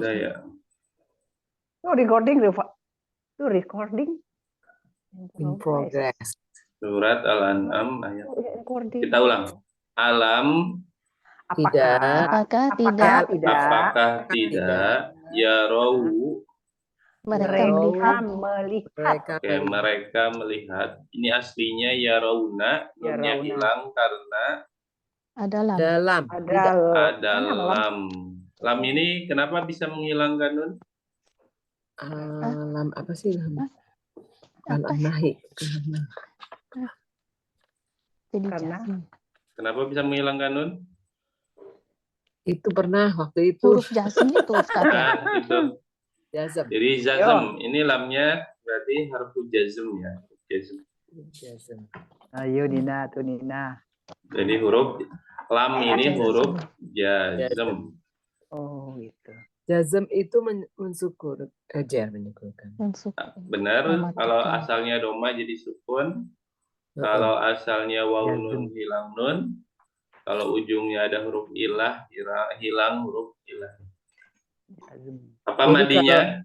Udah ya. Oh, recording, Pak. Itu recording. In progress. Surat Al-An'am ayat. Recording. Kita ulang. Alam Apakah Tidak. apakah tidak ya rau mereka melihat mereka melihat. Ini aslinya ya rauna, lamnya Yarauna. hilang karena Dalam. ada lam. Lam ini kenapa bisa menghilangkan nun? Lam apa sih lam? Lam nahi. Karena Kenapa bisa menghilangkan nun? Itu pernah waktu itu. Huruf jazm itu Ustaz ya. Nah, itu. Jazm. Jadi jazm, ini lamnya berarti harfu jazm ya. Jazm. ayo Nina tuh Nina. Jadi huruf lam ini huruf jazm. Oh gitu. Jazm itu mensyukur. Ajar menyukurkan. Benar, kalau asalnya doma jadi sukun. Kalau asalnya wawu nun hilang nun. Kalau ujungnya ada huruf ilah, hilang huruf ilah. Apa Jadi madinya?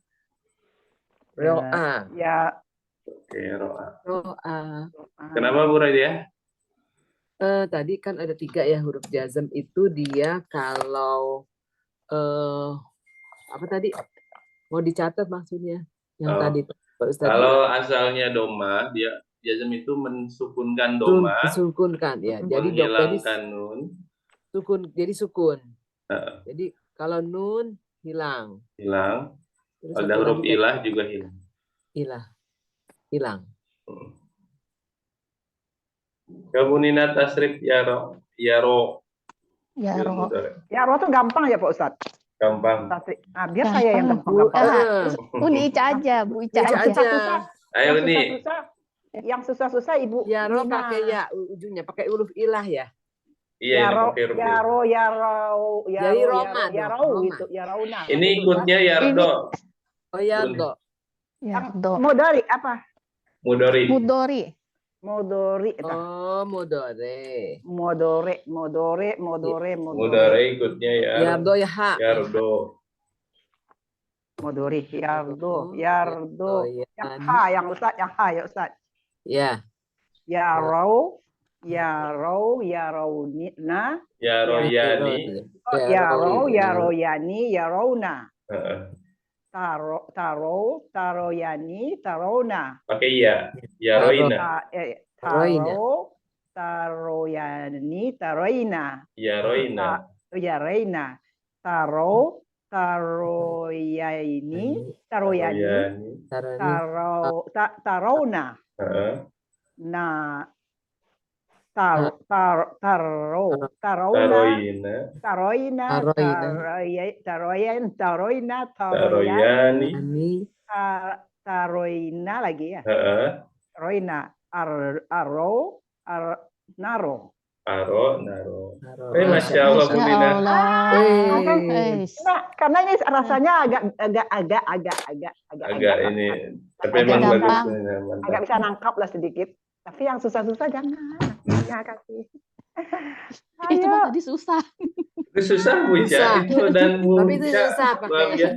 Ro'a. Ya. Oke, ro'a. Ro'a. Kenapa Bu Radia? Tadi kan ada 3 ya huruf jazm itu dia kalau apa tadi mau dicatat maksudnya yang tadi Pak Ustadz. Kalau asalnya doma, dia jazm itu mensukunkan doma, mensukunkan ya. Jadi menghilangkan nun, sukun. Jadi sukun. Jadi kalau nun hilang. Terus ada satu huruf lagi ilah juga hilang. Hilang. Kamu Nina tasrif yaro. Yaro tuh gampang ya Pak Ustadz. Gampang. Biar saya yang gampang. Uni Ica aja, Bu Ica aja. Ayo nih. Yang susah-susah Ibu. Yaro pakai ya ujungnya, pakai huruf ilah ya. Iya, pakai huruf ilah. Yarau itu, Yarauna. Ini ikutnya yardo. Oh yardo. Modori apa? Mudori. Oh, modore. Modore ikutnya ya. Yardo ya ha. Yardo. Modori, yardo. Yang ha, yang Ustaz, yang ha ya Ustaz. Ya. Yarau, yaraunina. Yaroyani. Yaroyani, yarauna. Taroyani, tarona. Pakai ya. Yaroina. Taroyani, taroina. Yaroina. Taroyani, tarona. Nah, taroina lagi ya. Roina, naro. Masya Allah, Bu Nina. Karena ini rasanya agak ini. Tapi memang bagus. Agak bisa nangkap lah sedikit. Tapi yang susah-susah jangan. Ya kasih. Itu tadi susah. Itu susah Bu Ica. Itu dan Bu Tapi itu susah pakai.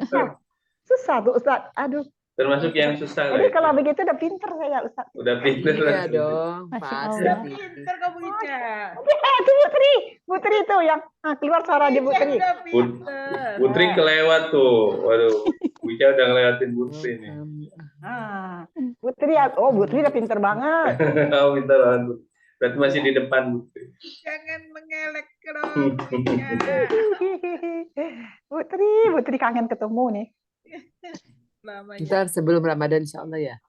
Susah Bu Ustaz. Aduh. Termasuk yang susah. Jadi kalau begitu udah pinter saya Ustaz. Udah pinter iya dong. Pasti. Pinter kamu Ica. Itu Putri itu yang keluar suara di Putri. Putri kelewat tuh. Waduh. Bu Ica udah ngelewatin Putri nih. Putri udah pinter banget. Oh, pinter banget. Berarti masih di depan Putri. Jangan mengelek dong. Putri kangen ketemu nih. Kita sebelum Ramadan insya Allah ya.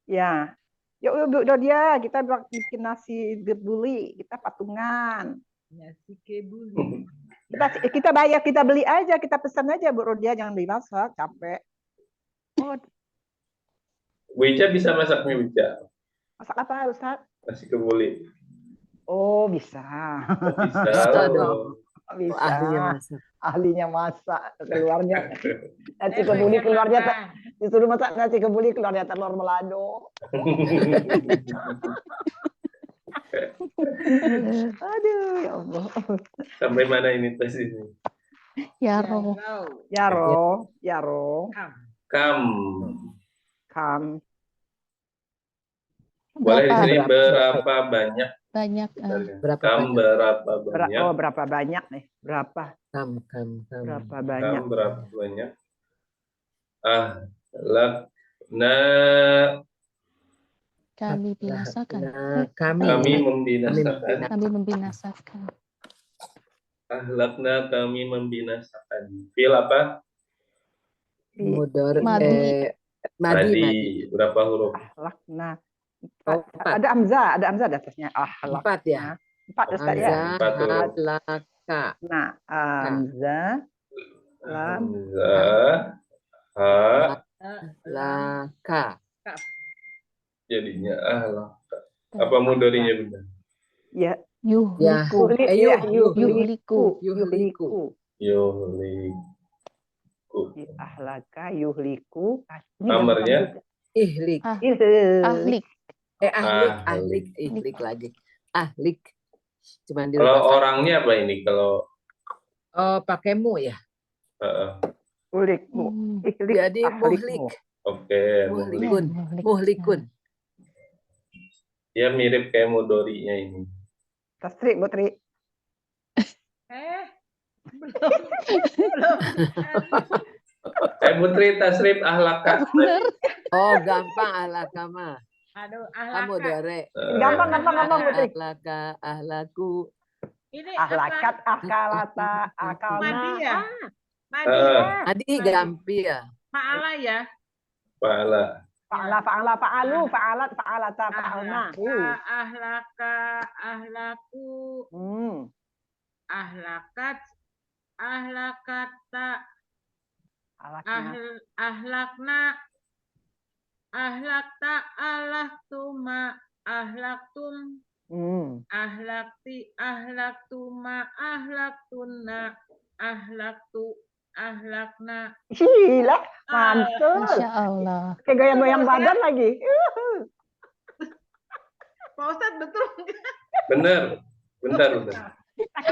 Ya. Yuk dia kita bikin nasi kebuli, kita patungan. Nasi kebuli. Kita bayar, kita beli aja, kita pesan aja Bu Rodia, jangan dimasak, capek. Bu Ica bisa masak mie Bu Ica? Masak apa Ustaz? Nasi kebuli. Oh bisa. Bisa dong. Bisa. Ahlinya masak keluarnya. Nasi kebuli keluarnya disuruh masak nasi kebuli keluarnya telur melado. Aduh ya Allah. Sampai mana ini tes ini? Yaro. Yaro. Kam. Kam. Boleh di Berapa? sini berapa banyak? Banyak. Berapa Kam banyak? berapa banyak? Oh, berapa banyak nih? Berapa? Kam. Berapa Kam banyak? berapa banyak? Ahlakna. Kami binasakan. Kami membinasakan. Kami membinasakan. Ahlakna kami membinasakan. Fil apa? Mudor. Madi. Madi. Berapa huruf? Ahlakna. Oh, 4. Ada amzah di atasnya. Ahlakna. 4 ya. 4 Ustaz ya. Hamzah, halaka. Nah, amzah, lam, Hamzah, ha, Laka. jadinya ahlaka. Apa mudorinya benar? ya, Yuhliku. yuhliku. Yuhliku. Ahlaka, yuhliku. Ini Amarnya? Ihlik. Ahlik. Ihlik lagi. Ahlik. Cuman Kalau orangnya apa ini? Kalau pakai mu ya. Ulikmu. Jadi muhlik. Oke, Muhlikun. Dia mirip kayak mudorinya ini. Tasrik, Putri. Putri tasrif ahlaka. Oh, gampang ahlaka mah. Aduh, Kamu ahlaka. dore. Gampang, Putri. Ahlaka, ahlaku. Ini Ahlakat, akalata, akalna. Madi ya? Madi ya? Adi gampi ya. Ma'ala ya? Pahala. Fa'ala, fa'alu, fa'alat, fa'alata, fa'alna. Ahlaka, ahlaku, ahlakat, ahlakata, ahlakna, ahlakta, ahlaktuma, ahlaktum, ahlakti, ahlaktuma, ahlaktunna, ahlaktu, ahlakna. Gila, mantul. Masya Allah. Kayak goyang-goyang badan lagi. Pak Ustadz betul nggak? Bener. Bentar.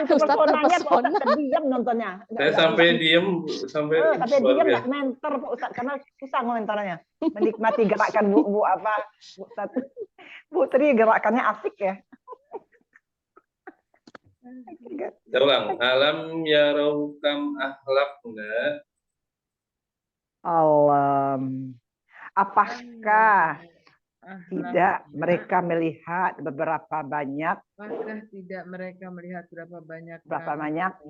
Pesonanya Pak Ustadz terdiam nontonnya. Saya sampai diem, sampai diem nggak menter Pak Ustadz karena susah komentarnya. Menikmati gerakan Bu Ustadz. Putri gerakannya asik ya. Terulang. Alam yarau kam ahlakna. Alam. Apakah tidak mereka melihat beberapa banyak? Apakah tidak mereka melihat berapa banyak?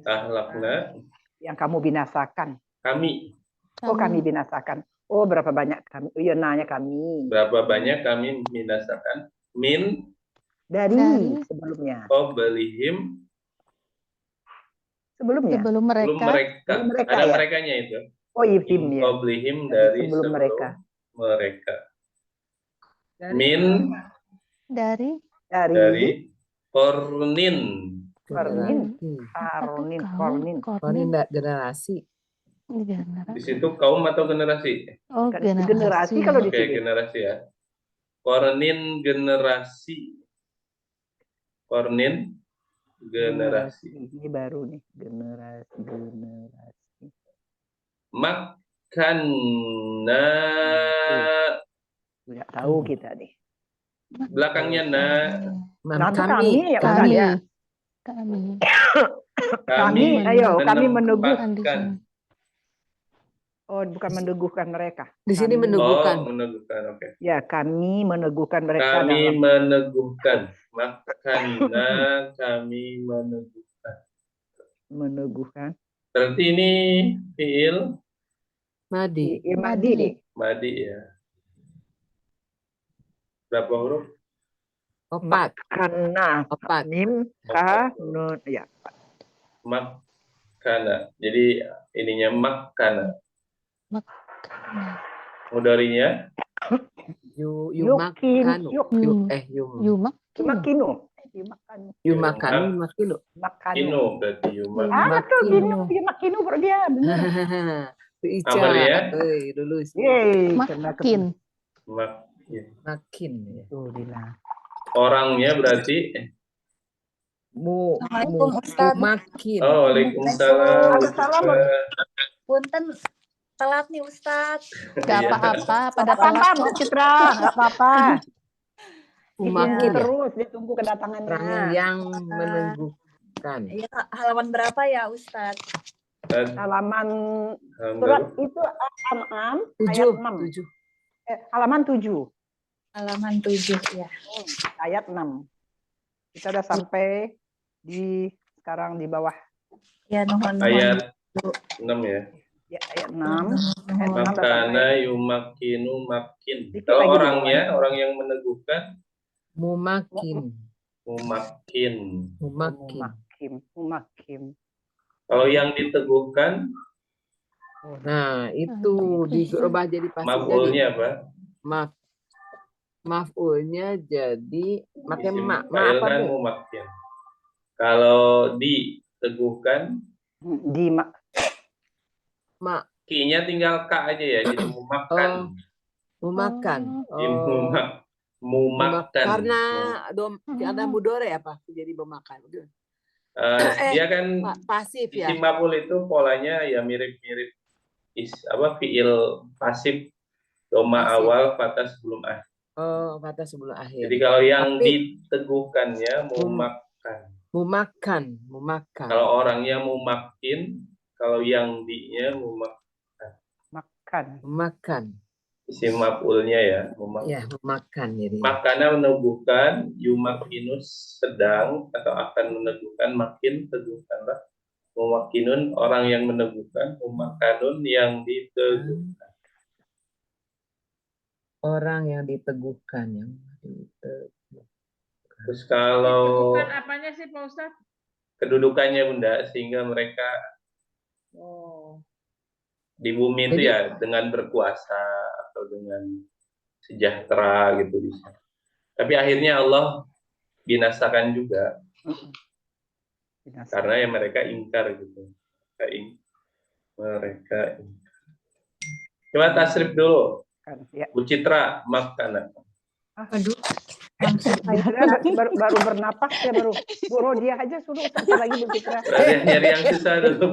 Ahlakna. Yang kamu binasakan. Kami. Oh, kami binasakan. Oh, berapa banyak kami? Oh, iya, nanya kami. Berapa banyak kami binasakan? Min. Dari sebelumnya. Qablihim. Sebelumnya. Sebelum mereka. Ada ya? merekanya itu. Oh, ibtim ya. Qablihim dari sebelum mereka. Min. Dari Kornin. Kornin generasi. Di situ kaum atau generasi? Oh, generasi kalau di sini. Generasi ya. Kornin generasi. Kornin generasi. Ini baru nih, generasi. Makanna. Nggak tahu kita nih. Belakangnya kami. Ayo, kami meneguhkan. Oh, bukan meneguhkan mereka. Di sini meneguhkan. Oh, meneguhkan, oke. Ya, kami meneguhkan mereka. Kami meneguhkan. Makanna, kami meneguhkan. Meneguhkan. Berarti ini fiil Madi. Madi ya. Berapa huruf? 4. Karena 4. mim, ka, nun, ya. Makana. Jadi ininya makana. Mudarinya Yumakanu. Yumakinu. Makinu berarti yumak. Betul, yumakinu bro dia. Amarnya? Lulus. Makin. Makin. Orangnya Orangnya berarti Assalamualaikum, Ustaz. Mumakin. Oh, waalaikumsalam. Waalaikumsalam. Punten telat nih, Ustaz. Gak Iya. apa-apa, pada Gak apa-apa, telat Bu kok. Citra, gak apa-apa. Ditunggu Mumakin ya. terus, ditunggu Orang kedatangannya. yang meneguhkan. Iya, halaman berapa ya, Ustaz? Halaman surat itu Al-An'am ayat 6. 7. Halaman 7. Halaman 7 ya. Ayat 6. Kita udah sampai di sekarang di bawah. Ya, nuhun. Ayat 6 ya. Ya, ayat 6. Ayat 6 udah Makana sampai. yumakinu makin. Dikit Kalau lagi di orangnya, orang yang meneguhkan, Mumakin. mumakin. Mumakin. Mumakim. Kalau yang diteguhkan, Nah, itu dirubah jadi pasif. Jadi maf'ulnya apa? maf'ulnya jadi pakai Isim ma fa'il apa kan Bu? mumakin. Kalau diteguhkan, Di Ma ki-nya tinggal ka aja ya, jadi mumakan. mumakan. Mumakan. Karena ada mudore apa? Jadi memakan. Dia kan Pasif ya. isim maf'ul itu polanya ya mirip-mirip fiil pasif, doma Pasif. awal, fathah sebelum akhir. Oh, kata sebelum akhir. Jadi kalau yang Tapi- diteguhkannya mumakan. Mumakan. Kalau orangnya mumakin, kalau yang di-nya makan. Memakan. isim maf'ulnya ya, mumakan. Ya, memakan jadi. Makana meneguhkan, yumakinus sedang atau akan meneguhkan, makin teguhkanlah. Mumakinun orang yang meneguhkan, mumakanun yang diteguhkan. Orang yang diteguhkan Terus kalau Bukan apanya sih Pak Ustadz? kedudukannya Bunda, sehingga mereka di bumi itu Jadi- ya dengan berkuasa atau dengan sejahtera gitu bisa. Tapi akhirnya Allah binasakan juga karena ya mereka ingkar gitu. Mereka ingkar. Coba tasrif dulu. Ya. Bu Citra, makan. Aduh. baru bernapas ya baru. Bu Rodia aja suruh satu lagi Bu Citra. Nyari yang susah dulu.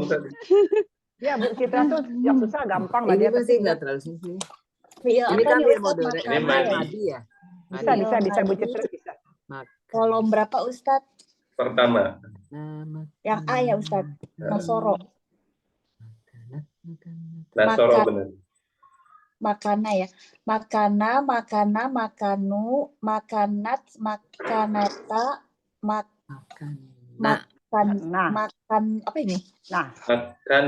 Ya Bu Citra tuh yang susah gampang lah Ini dia. masih nggak terlalu sih. Iya, Ini apa kan nih, dia Ustaz, modern. Ini makannya ya? mandi. ya. Bisa Bu Citra bisa. Kolom berapa, Ustaz? Pertama. Yang A ya, Ustaz. Nasoro. Nasoro Makan. benar. Makana ya. Makana, makana, makanu, makanat, makanata, Makan. makan apa ini? Makan.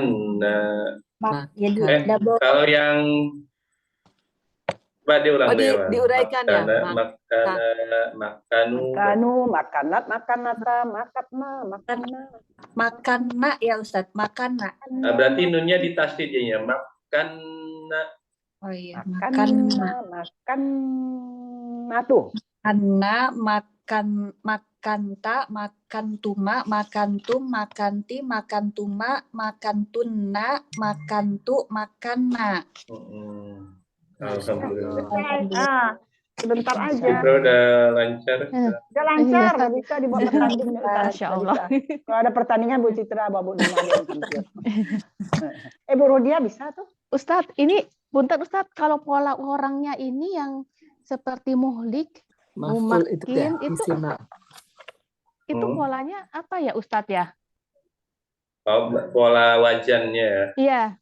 Jadi double. Kalau yang Coba diulang diuraikan ya. Makanu. Makanat, makanata, makatna, makana. Makana ya Ustaz, makana. Berarti nunnya ditasdid ya, makana. Oh iya, Makana tuh. Makana, makanta, makantuma, makantum, makanti, makantuma, makantunna, makantu, makanna. Alhamdulillah. Sebentar aja. Citra udah lancar. Udah lancar, nggak bisa dibawa pertandingan. Masya Allah. Kalau ada pertandingan Bu Citra, bawa Bu Nina yang tampil. Bu Rodia bisa tuh. Ustadz, ini punten Ustadz, kalau pola orangnya ini yang seperti muhlik, Maf'ul itu ya. mumakin, itu polanya apa ya Ustadz ya? Oh, pola wajannya. Iya.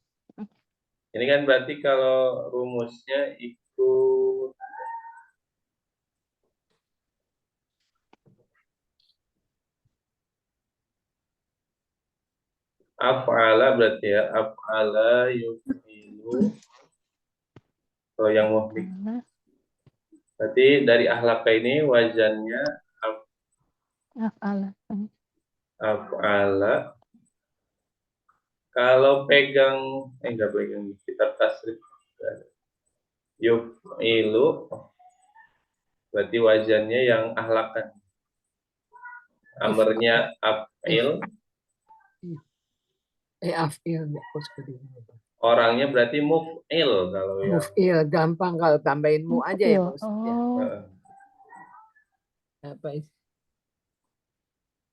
Ini kan berarti kalau rumusnya ikut af'ala berarti ya, af'ala yufilu. Kalau yang muhlik. Berarti dari ahlaka ini wajannya af'ala. Kalau pegang enggak pegang kita tasrif. Yufilu. Berarti wajannya yang ahlakan. Amarnya af'il. Af'il. Orangnya berarti muf'il kalau ya. Muf'il gampang kalau tambahin mu aja ya Pak Ustaz. Oh. Apa itu?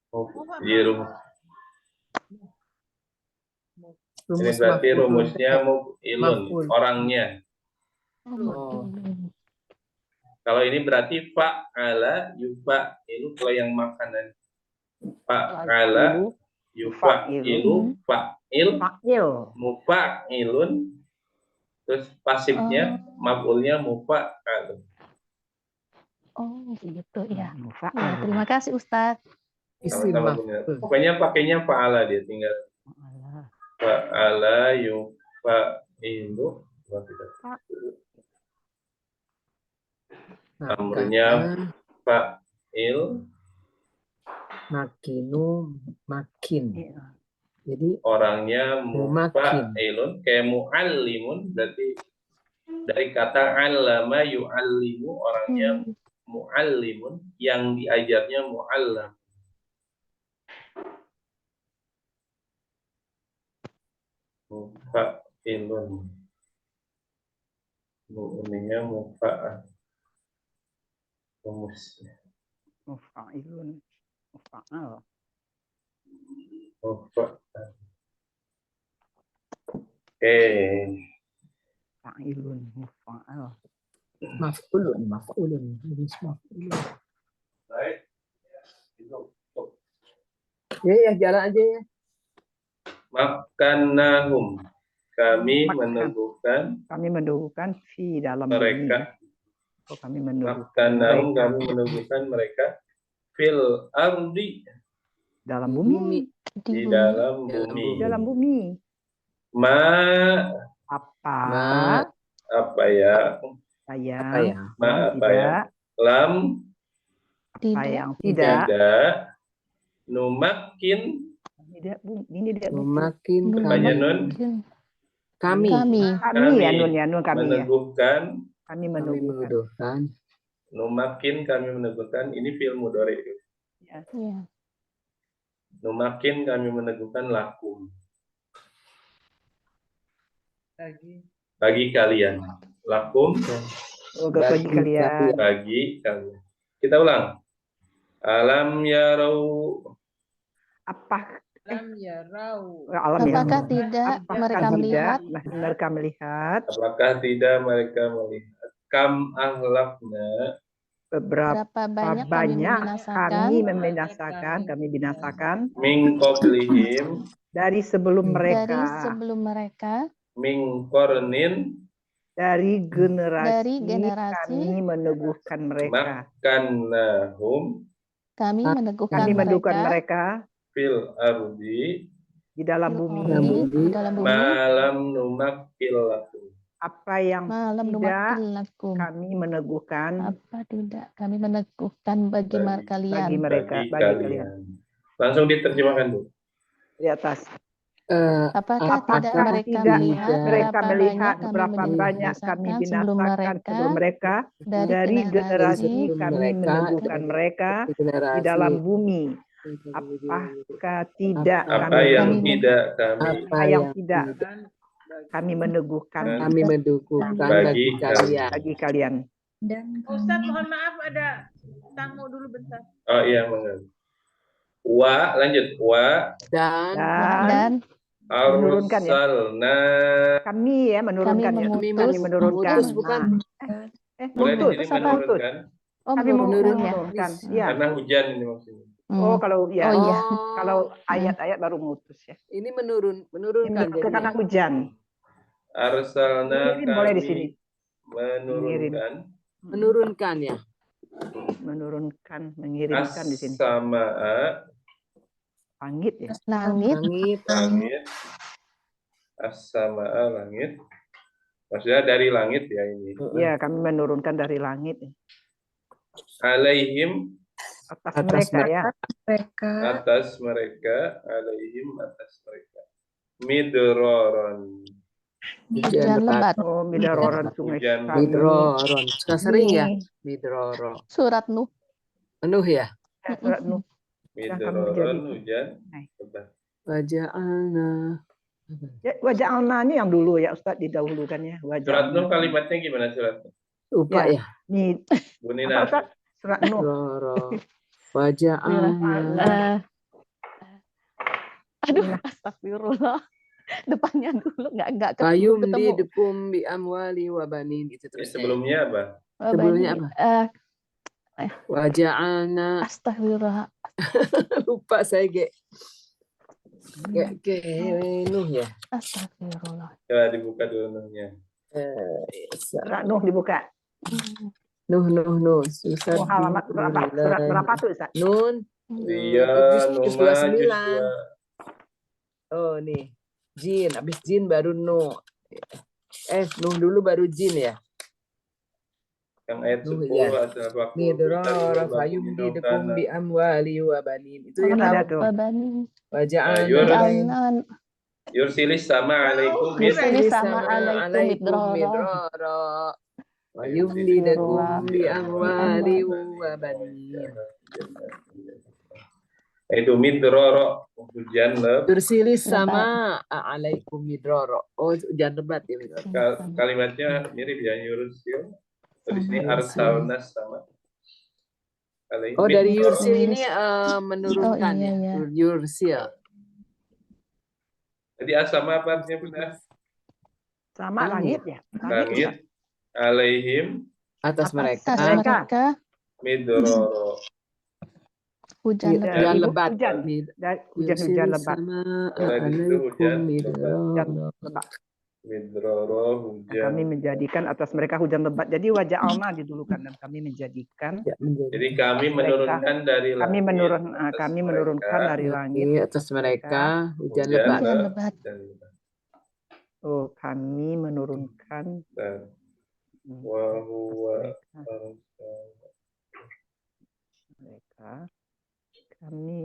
Muf'ilun. Ini Rumus berarti maf'ulun. rumusnya muf'ilun, Maf'ul. orangnya. Oh. Kalau ini berarti fa'ala yufa'ilu, kalau yang makanan. Fa'ala yufa'ilu, fa'il, mufa'ilun, terus pasifnya maf'ulnya mufa'alun. Oh, gitu ya. Mufa'al. Ya, terima kasih Ustadz. Isim Sama-sama benar. Pokoknya pakainya fa'ala dia, tinggal fa'ala yufa'ilu. Amrnya fa'il, makinu, makin. Jadi orangnya Mumakin. mufa'ilun, kayak mu'allimun, berarti dari kata 'allama yu'allimu, orangnya mu'allimun, yang diajarnya mu'allam. Mufa'ilun. Ininya mufa'al. Mufa'ilun. Mufa'al. Mufa'al. Oke. Fa'ilun. Mufa'al. maf'ulun, maf'ulun. Rumus maf'ulun. Baik. Ya, jalan aja ya. Makannahum. Kami Makan. meneguhkan Kami meneguhkan fi dalam mereka. bumi. Oh, kami meneguhkan Makannahum, mereka kami meneguhkan mereka fil ardi, dalam bumi. di dalam bumi. Di dalam bumi. Ma, Apa? apa ya? Sayang. Apa ya? Ma apa ya? Tidak. Lam, Apa yang tidak. tidak. Numakin, Tidak, Bu. Ini tidak Bu. Makin Apanya, Nun? kami. Kami ya, Nun ya, Nun kami ya. meneguhkan. Kami Kami meneguhkan. menuduhkan. Numakin, kami meneguhkan. Ini fi'il mudhari. Ya. Numakin, kami meneguhkan lakum, bagi kalian. Lakum, Oh, bagi kalian. bagi kalian. Kita ulang. Alam yarau. Apa? Lam yarau. Alam ya. Apakah tidak Apakah mereka tidak melihat? mereka melihat Apakah tidak mereka melihat? Kam ahlakna. berapa Berapa banyak kami membinasakan, kami binasakan Min qablihim. dari sebelum mereka, Min qarnin. dari Dari generasi generasi kami meneguhkan mereka, Makannahum kami kami meneguhkan mereka fil ardi. di dalam bumi. di dalam bumi. Malam numakkil lakum. Apa yang Malam tidak numakilakum. kami meneguhkan Apa tidak kami meneguhkan bagi kalian. bagi mereka, bagi kalian. Langsung diterjemahkan, Bu. Di atas. Apakah tidak mereka melihat berapa banyak kami binasakan sebelum mereka dari generasi kami meneguhkan mereka di dalam bumi. Apakah tidak Apa yang tidak kami, apa yang tidak kami meneguhkan bagi kalian. Dan Ustaz, mohon maaf ada tamu dulu bentar. Oh iya, monggo. Wa, lanjut. Wa Dan menurunkan ya. arsalna. Kami ya menurunkan ya. Kami menurunkan. Mutus bukan? Boleh di Mutus. sini menurunkan. Kami menurunkan. Ya. Karena hujan ini maksudnya. Oh, kalau ya. Oh, iya. Kalau ayat-ayat baru mutus ya. Ini menurunkan Ini karena hujan. Arsalna, Mengirim boleh di kami sini. menurunkan. Menurunkan ya. Menurunkan, mengirimkan di sini. As-samaa, Langit ya. langit. As-samaa, langit. Maksudnya dari langit ya ini. Ya, kami menurunkan dari langit. Alaihim, Atas mereka ya. mereka atas mereka. Alaihim, atas mereka. Midroron. Hujan lebat. Oh, midaroran sungai. Hujan. Midroron. Suka sering ya? Midroro. Surat Nuh. Penuh ya? Surat Nuh. Midroron, hujan. lebat. Waja'alna. Ya, wajah alnanya yang dulu ya Ustadz didahulukan ya. Surat Nuh kalimatnya gimana surat Nuh? Lupa ya? Ini Bu Nina. Ustadz? Surat Nuh. Midroro. Waja'alna. Aduh, astagfirullah. Depannya dulu nggak Fayum ketemu. didukum bi amwali wa banin itu terusnya. Sebelumnya apa? Sebelumnya apa? Waja'alna. Astagfirullah. Lupa saya Nuh ya. Astagfirullah. Coba dibuka dulu Nuhnya. Nuh dibuka. Nuh. Susah. Nuh halamat berapa? Surat berapa tuh, Ustaz? Nun. Iya, Juz Numa, 29. juz 2. Oh, nih. Jin, habis jin baru Nuh. Nuh dulu baru jin ya. Yang ayat 10 ya. asal waktu Midrora fayum didukum bi amwali wa banin. Itu yang Ada tahu. tuh. Waja'alna Yursilis sama alaikum Yursilis sama alaikum midrora. Fayum didukum bi amwali wa banin. Itu midroro hujan lebat. Yursilis sama alaikum midrora. Oh, hujan lebat ya midrora. Kalimatnya mirip ya, yursil. Di sini arsalna sama. Oh, dari yursil ini menurunkan iya, ya. Yursil. Jadi sama apa artinya benar? Sama langit ya. Langit alaihim Atas mereka. midroro. Hujan lebat. Hujan lebat. Midroro hujan. Kami menjadikan atas mereka hujan lebat. Jadi wajah alma didulukan dan kami menjadikan. Jadi kami menurunkan dari langit. Kami menurunkan dari langit atas mereka hujan lebat. Oh, kami menurunkan. Mereka. Kami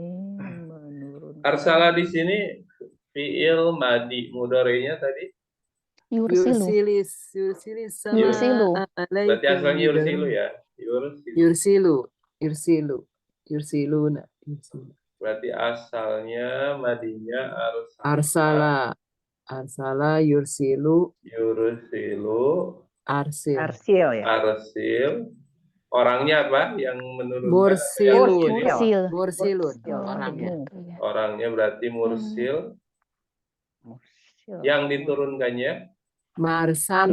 menurunkan. Arsala di sini fiil madi mudhari'nya tadi Yursilu. Berarti asalnya yursilu ya. Yursiluna. Berarti asalnya madinya arsala yursilu Arsil ya. arsil. Orangnya apa yang menurunkan? Mursilun. Orangnya berarti mursil. Yang diturunkannya Marsal.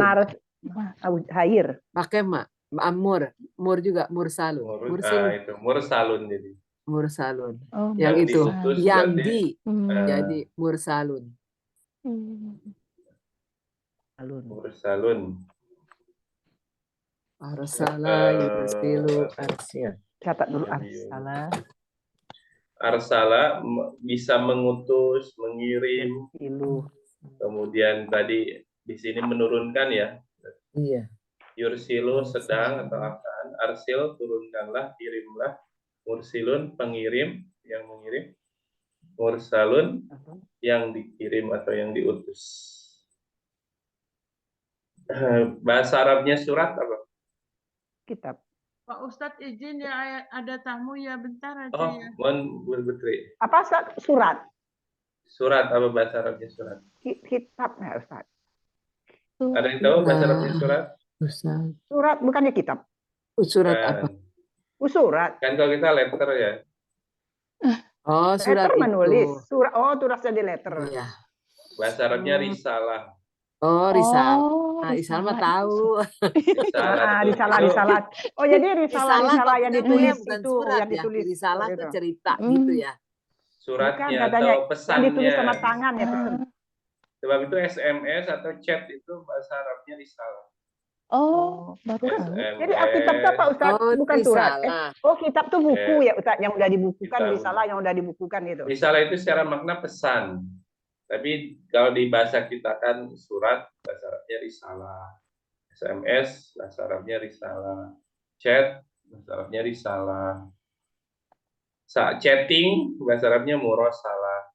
Hair. Pakai mur juga mursalun. Itu mursalun jadi. Mursalun. Oh, yang itu yang berarti, jadi mursalun. Mursalun. Arsala yursilu arsil. Catat dulu arsala. Arsala bisa mengutus, mengirim. Kemudian tadi di sini menurunkan ya. Iya. Yursilu sedang atau akan. Arsil turunkanlah, kirimlah. Mursilun pengirim, yang mengirim. Mursalun yang dikirim atau yang diutus. Bahasa Arabnya surat apa? Kitab. Pak Ustadz izin ya, ada tamu ya, bentar aja ya. Mohon Betri. Apa surat? Surat apa bahasa Arabnya surat? Kitab ya Ustaz. Ada yang tahu bahasa Arabnya surat? Surat bukannya kitab. Surat apa? Surat. Kan kalau kita letter ya. Oh, surat letter itu. Menulis. Surat. Oh, tulisnya di letter. Iya. Bahasa Arabnya risalah. Oh, risalah. Risalah mah tahu. Risalah. Oh, jadi risalah yang ditulis itu surat, yang ditulis. Risalah itu cerita gitu ya. Suratnya katanya, atau pesannya. Yang ditulis sama tangan ya pesan. Sebab itu SMS atau chat itu bahasa Arabnya risalah. Oh, baru tahu. Jadi kitab itu apa Ustaz? Bukan surat. Kitab tuh buku ya Ustaz, yang udah dibukukan, risalah yang udah dibukukan itu. Risalah itu secara makna pesan. Tapi kalau di bahasa kita kan surat, bahasa Arabnya risalah. SMS, bahasa Arabnya risalah. Chat, bahasa Arabnya risalah. Chatting, bahasa Arabnya murosalah.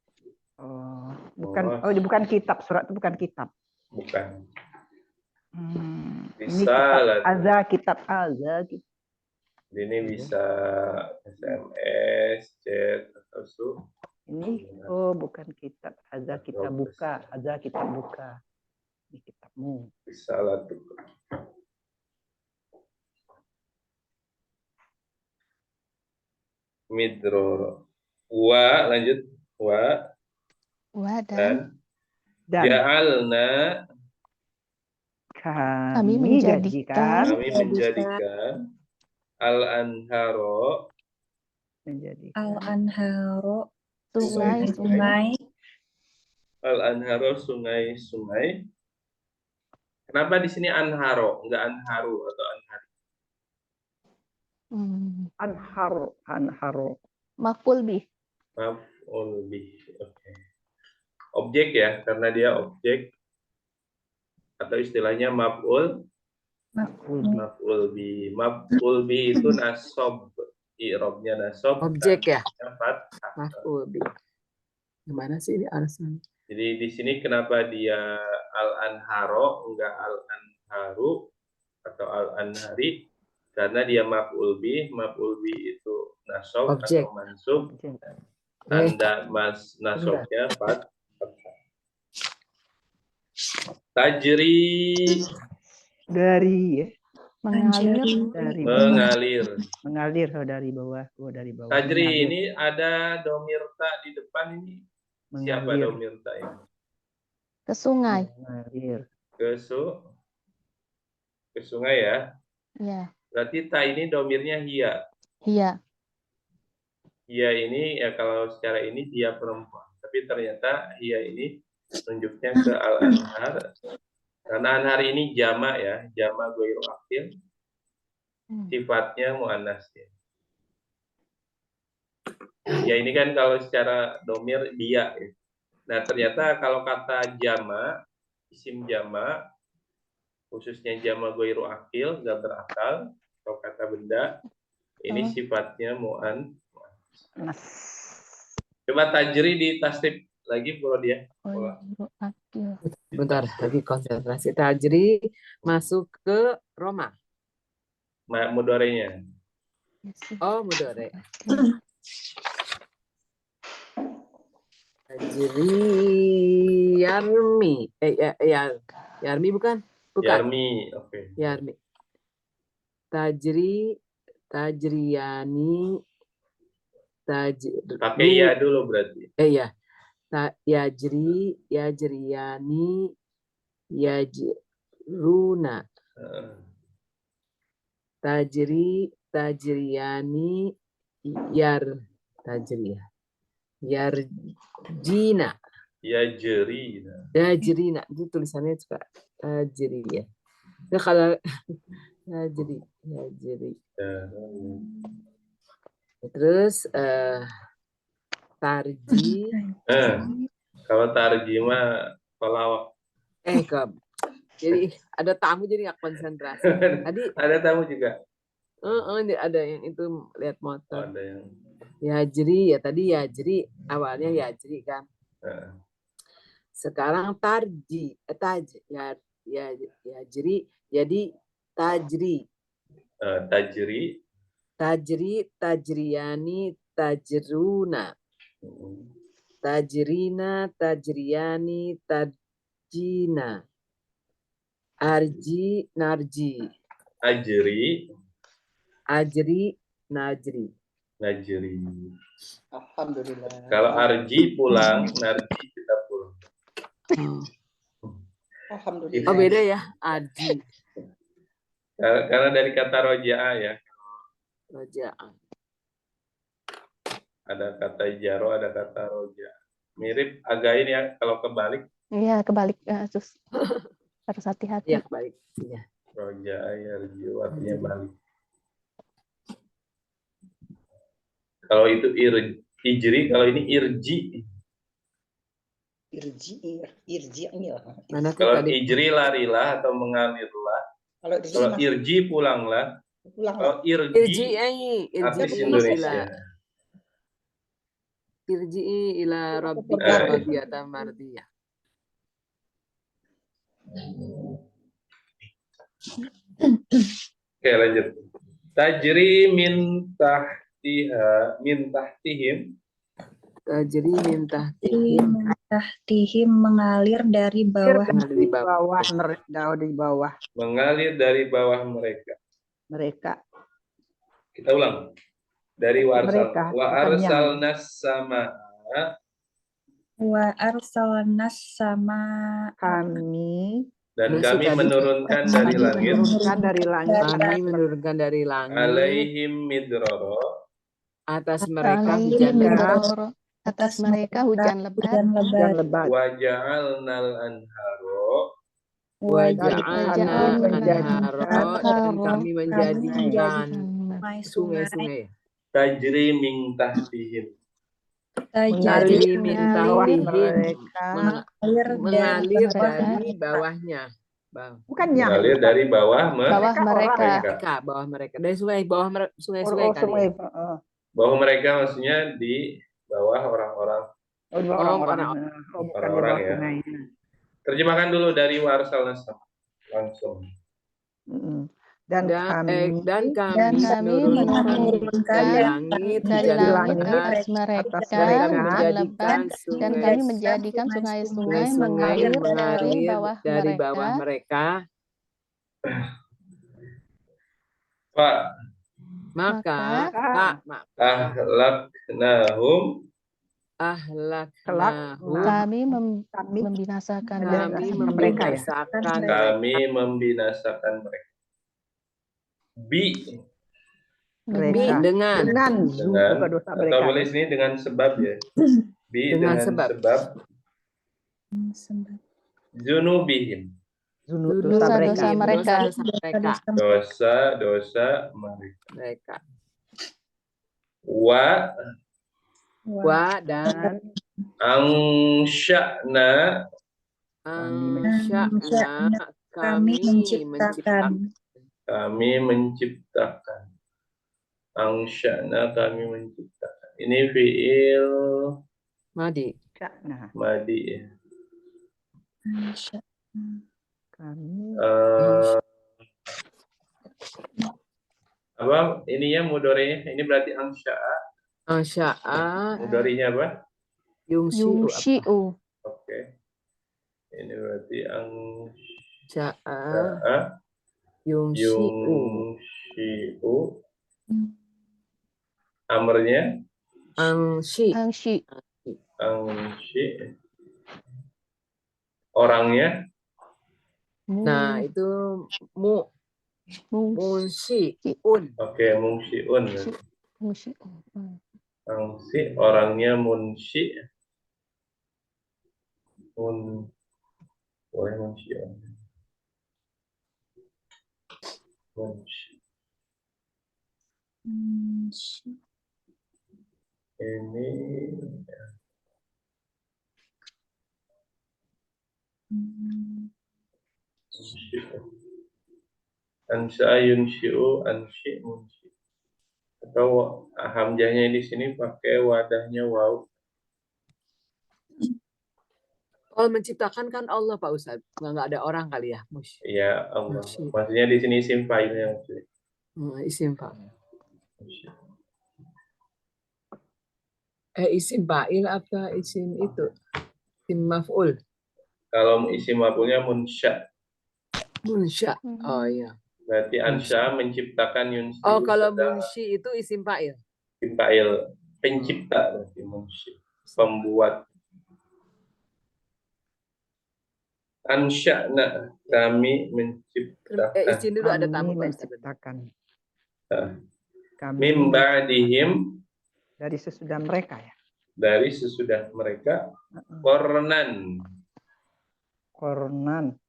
Bukan kitab, surat itu bukan kitab. Bukan. Risalah. Kitab. Ini bisa SMS, chat, atau Ini bukan kitab. Kita buka. Ini kitabmu. Risalah. Midroro. Wa lanjut. Wa dan ja'alna kami menjadikan al-anharo sungai-sungai. Al-anharo sungai-sungai. Kenapa di sini anharo, enggak anharu atau anhari? Anharo. Maf'ul bih. Maf'ul bih. Oke. Objek ya, karena dia objek atau istilahnya maf'ul bih. Maf'ul bih itu nasab. I'rabnya nasab. Objek ya. Fathah. Maf'ul bih. Gimana sih ini alasan? Jadi di sini kenapa dia al-anharo enggak al-anharu atau al-anhari? Karena dia maf'ul bih itu nasab Objek. atau mansub. Tanda nasabnya fathah. Tajri Dari mengalir. Mengalir dari bawah. Tajri ini ada domir ta di depan ini. Siapa domir ta ini? Ke sungai. Mengalir. Ke sungai ya. Ya. Berarti ta ini domirnya hiya. Hiya. Hiya ini ya kalau secara ini dia perempuan. Tapi ternyata hiya ini tunjuknya ke al-anhar. Karena anhar ini jama ya. Jama ghairu aqil. Sifatnya muannas ya. Ya ini kan kalau secara domir dia. Ya. Nah ternyata kalau kata jama, isim jama, khususnya jama ghairu aqil, nggak berakal, atau kata benda, ini sifatnya muannas. Coba tajri di tasrif lagi bro dia. Bentar lagi konsentrasi. Tajri masuk ke Roma. Mudorenya. Oh, mudore. Tajri Yarmi. Yarmi bukan? Yarmi, oke. Yarmi. Tajriyani. Pakai ya dulu berarti. Ya. Yajriyani, yajruna. Tajriyani, yarjina. Yajrina. Itu tulisannya suka tajri ya. Nah, kalau yajri. Terus tarji. Kalau tarji mah pelawak. Jadi ada tamu jadi nggak konsentrasi. Tadi ada tamu juga. Ada yang itu lihat motor. Ada yang Yajri ya tadi yajri awalnya yajri kan. Sekarang tarji yajri jadi tajri. Tajriyani, tajruna. Tajrina, tajriyani, tajina. Arji, narji. Ajri, najri. Alhamdulillah. Kalau arji pulang, narji kita pulang. Alhamdulillah. Oh beda ya, arji. Karena dari kata roja'a ya. Roja'a. Ada kata jaro, ada kata roja. Mirip agak ini ya kalau kebalik. Iya, kebalik. Harus hati-hati. Iya, kebalik. Iya. Roja yarji artinya balik. Kalau itu ijri, kalau ini irji. Irji ini lah. Kalau ijri larilah atau mengalirlah. Kalau irji pulanglah. Kalau irji artis Indonesia. Irji'i ila rabbika radiyatan mardiyah. Oke, lanjut. Tajri min tahtihim. Tajri min tahtihim mengalir dari bawah. Mengalir dari bawah mereka. Kita ulang. Dari wa arsalnas sama Wa arsalnas sama Kami Dan Masih kami tadi. menurunkan dari langit menurunkan dari langit Kami menurunkan dari langit alaihim midrara atas mereka Alaihim hujan lebat. midrara. Atas mereka hujan lebat. dan lebat. wa ja'alnal anharo Waja'alna Waja'alna anharo dan anharo. kami menjadikan sungai sungai-sungai. tajri min tahtihim Tajri min bawah tahtihim, mereka. mengalir mereka. dari bawahnya. Bukannya mengalir dari bawah Bawah mereka. Bawah mereka. Dari sungai, sungai-sungai kali sungai. ya. bawah mereka maksudnya di bawah orang-orang. Orang-orang. Bukan di Orang-orang bawah ya. sungai. Terjemahkan dulu dari warsalnas langsung. Dan kami menurunkan dari langit dari hujan langit lebat atas mereka atas mereka, hujan menjadikan lebat, dan kami menjadikan sungai-sungai mengalir dari bawah mereka. Pak Maka ahlaknahum kami membinasakan mereka ya. kami membinasakan mereka. Mereka dengan dosa atau mereka. boleh sini dengan sebab ya. Dengan sebab zunubihim. dosa-dosa mereka. Dosa-dosa mereka. Wa dan angsya'na kami menciptakan. Kami menciptakan. Angsya'na kami menciptakan. Ini fi'il madi. Madi ya. Apa ininya mudorenya? Ini berarti ansya'a. Mudorinya apa? Yungshi'u. Oke. Ini berarti Ansya'a yungshi'u. Amarnya angshi. Orangnya Nah, itu munsyi'un. Oke, munsyi'un. Angsi orangnya munsyi. Boleh munsyi'un. Ini ansya yunsyi'u ansyi munsyi. Atau hamzahnya di sini pakai wadahnya waw. Kalau menciptakan kan Allah Pak Ustadz, nggak ada orang kali ya? Iya Allah. Maksudnya di sini isim fa'ilnya maksudnya. Isim fa'il. Isim fa'il apa isim itu? Isim maf'ul. Kalau isim maf'ulnya munsya. Munsya. Oh iya. Berarti ansya menciptakan yunsyi. Oh kalau munsyi itu isim fa'il. Isim fa'il pencipta berarti munsyi. Pembuat. Ansya'na kami menciptakan. Izin dulu ada tamu menciptakan. Mim ba'dihim dari sesudah mereka ya. Dari sesudah mereka kornan.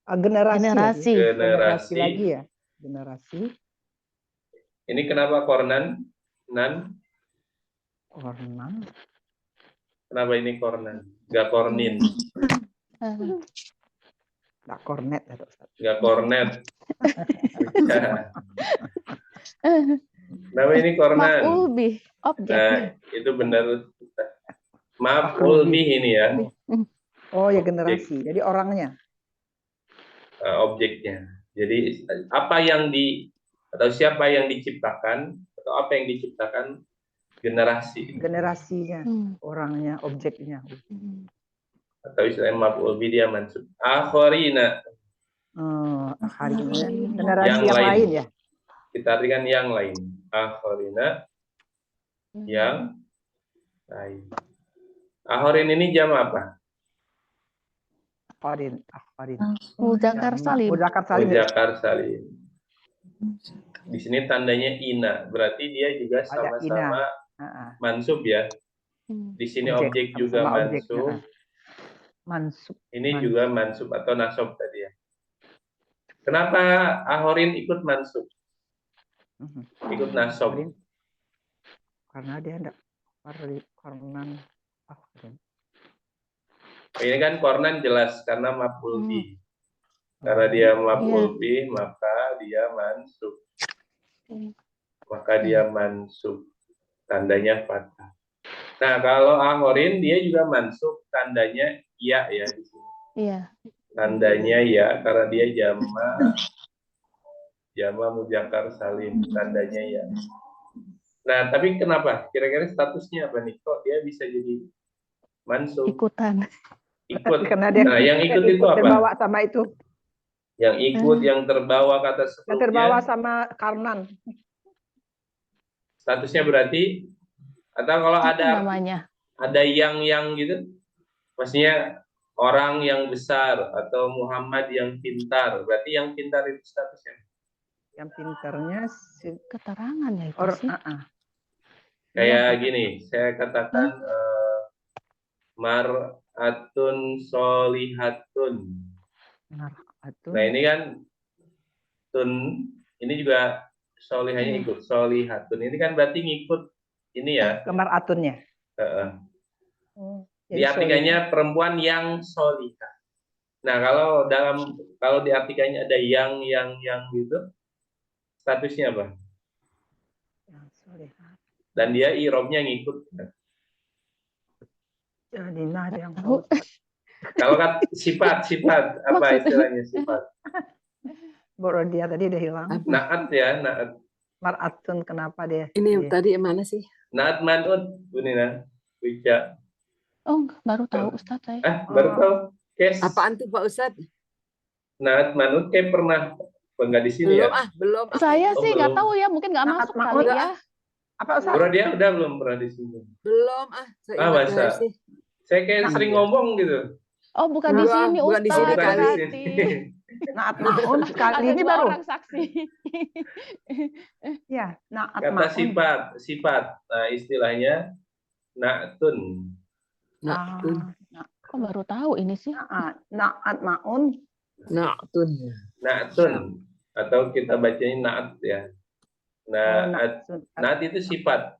Generasi lagi ya. Generasi. Ini kenapa kornan? Kornan. Kenapa ini kornan? Gak kornin. Gak kornet ya Ustaz. Gak kornet. Nama ini kornan. Maf'ul bih, objek. Nah, itu benar. Maf'ul bih ini ya. Oh ya generasi. Jadi orangnya. Objeknya. Jadi apa yang atau siapa yang diciptakan atau apa yang diciptakan generasinya, orangnya, objeknya. Atau istilahnya maf'ul bih dia mansub. Akharina. Generasi yang lain ya. Kita artikan yang lain. Akharina yang lain. Ahorin ini jam apa? Akhirin. Muzakkar salim. Muzakkar salim. Muzakkar salim. Di sini tandanya ina, berarti dia juga Ada sama-sama mansub ya. Di sini objek juga mansub. Mansub. Ini juga mansub atau nasab tadi ya. Kenapa ahorin ikut mansub? Ikut nasab. Karena dia enggak kornan. Ini kan kornan jelas karena maf'ul bi. Karena dia maf'ul bi, maka dia mansub. Maka dia mansub. Tandanya fathah. Nah, kalau ahorin dia juga mansub, tandanya ya di sini. Iya. Tandanya ya karena dia jama muzakkar salim, tandanya ya. Nah, tapi kenapa? Kira-kira statusnya apa nih? Kok dia bisa jadi mansub? Ikutan. Ikut. Karena dia Yang ikut itu apa? Terbawa sama itu. Yang ikut, yang terbawa kata sebelumnya. Yang terbawa sama karnan. Statusnya berarti, atau kalau ada namanya? Ada yang gitu, maksudnya orang yang besar atau Muhammad yang pintar, berarti yang pintar itu statusnya. Yang pintarnya Keterangan ya itu sih. Kayak gini, saya katakan mar'atun solihatun. Nah ini kan tun, ini juga solihahnya ikut solihatun. Ini kan berarti ngikut ini ya. Kemar atunnya. Diartikannya perempuan yang solihah. Nah kalau diartikannya ada yang gitu, statusnya apa? Yang solihah. Dan dia irobnya ngikut. Jadi ada yang Kalau kan sifat apa istilahnya sifat? Boro dia tadi udah hilang. Naat ya, naat. Mar'atun kenapa dia? Ini tadi mana sih? Naat manut, Bu Nina. Wija. Oh, baru tahu Ustaz saya. Baru tahu. Kes. Apaan tuh Pak Ustadz? Naat manut kayak pernah enggak di sini Belum ya? belum. Saya sih nggak belum. tahu ya, mungkin nggak masuk kali ya. Apa Ustaz? Bro dia udah belum pernah di sini. Belum saya ingat masa? sih. Saya kayak sering ngomong gitu. Oh, bukan di sini bukan di Ustaz. sini kali. Hati-hati. Naat maun kali ini Ada baru. orang saksi. Ya, naat Kata maun. sifat. Nah, istilahnya na'tun. Kok baru tahu ini sih? Naat maun. Na'tun atau kita bacanya na'at ya. Na'at itu sifat.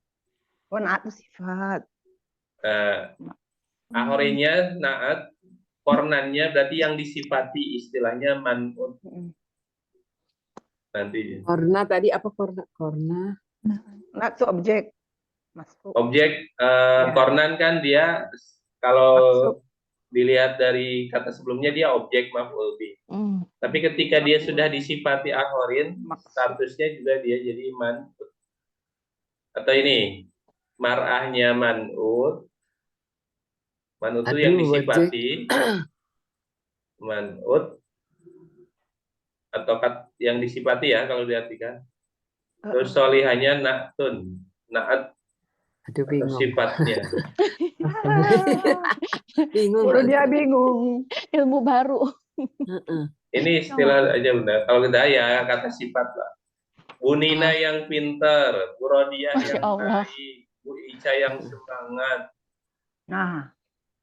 Oh, naat itu sifat. Ahorinya na'at, kornannya berarti yang disifati, istilahnya man'ut. Nanti. Korna tadi apa korna? Naat itu objek. Masuk. Objek kornan kan dia kalau dilihat dari kata sebelumnya dia objek maf'ul bi. Tapi ketika dia sudah disifati ahorin, statusnya juga dia jadi man'ut. Atau ini mar'ahnya man'ut. Man'ut itu yang disifati. Man'ut atau yang disifati ya kalau diartikan. Terus solihanya na'tun. Na'at bingung. Sifatnya. Bingung. Dia bingung. Ilmu baru. Ini istilah aja benar. Kalau kita ya kata sifat lah. Bu Nina yang pintar, Bu Rodia yang baik, Bu Ica yang semangat. Nah,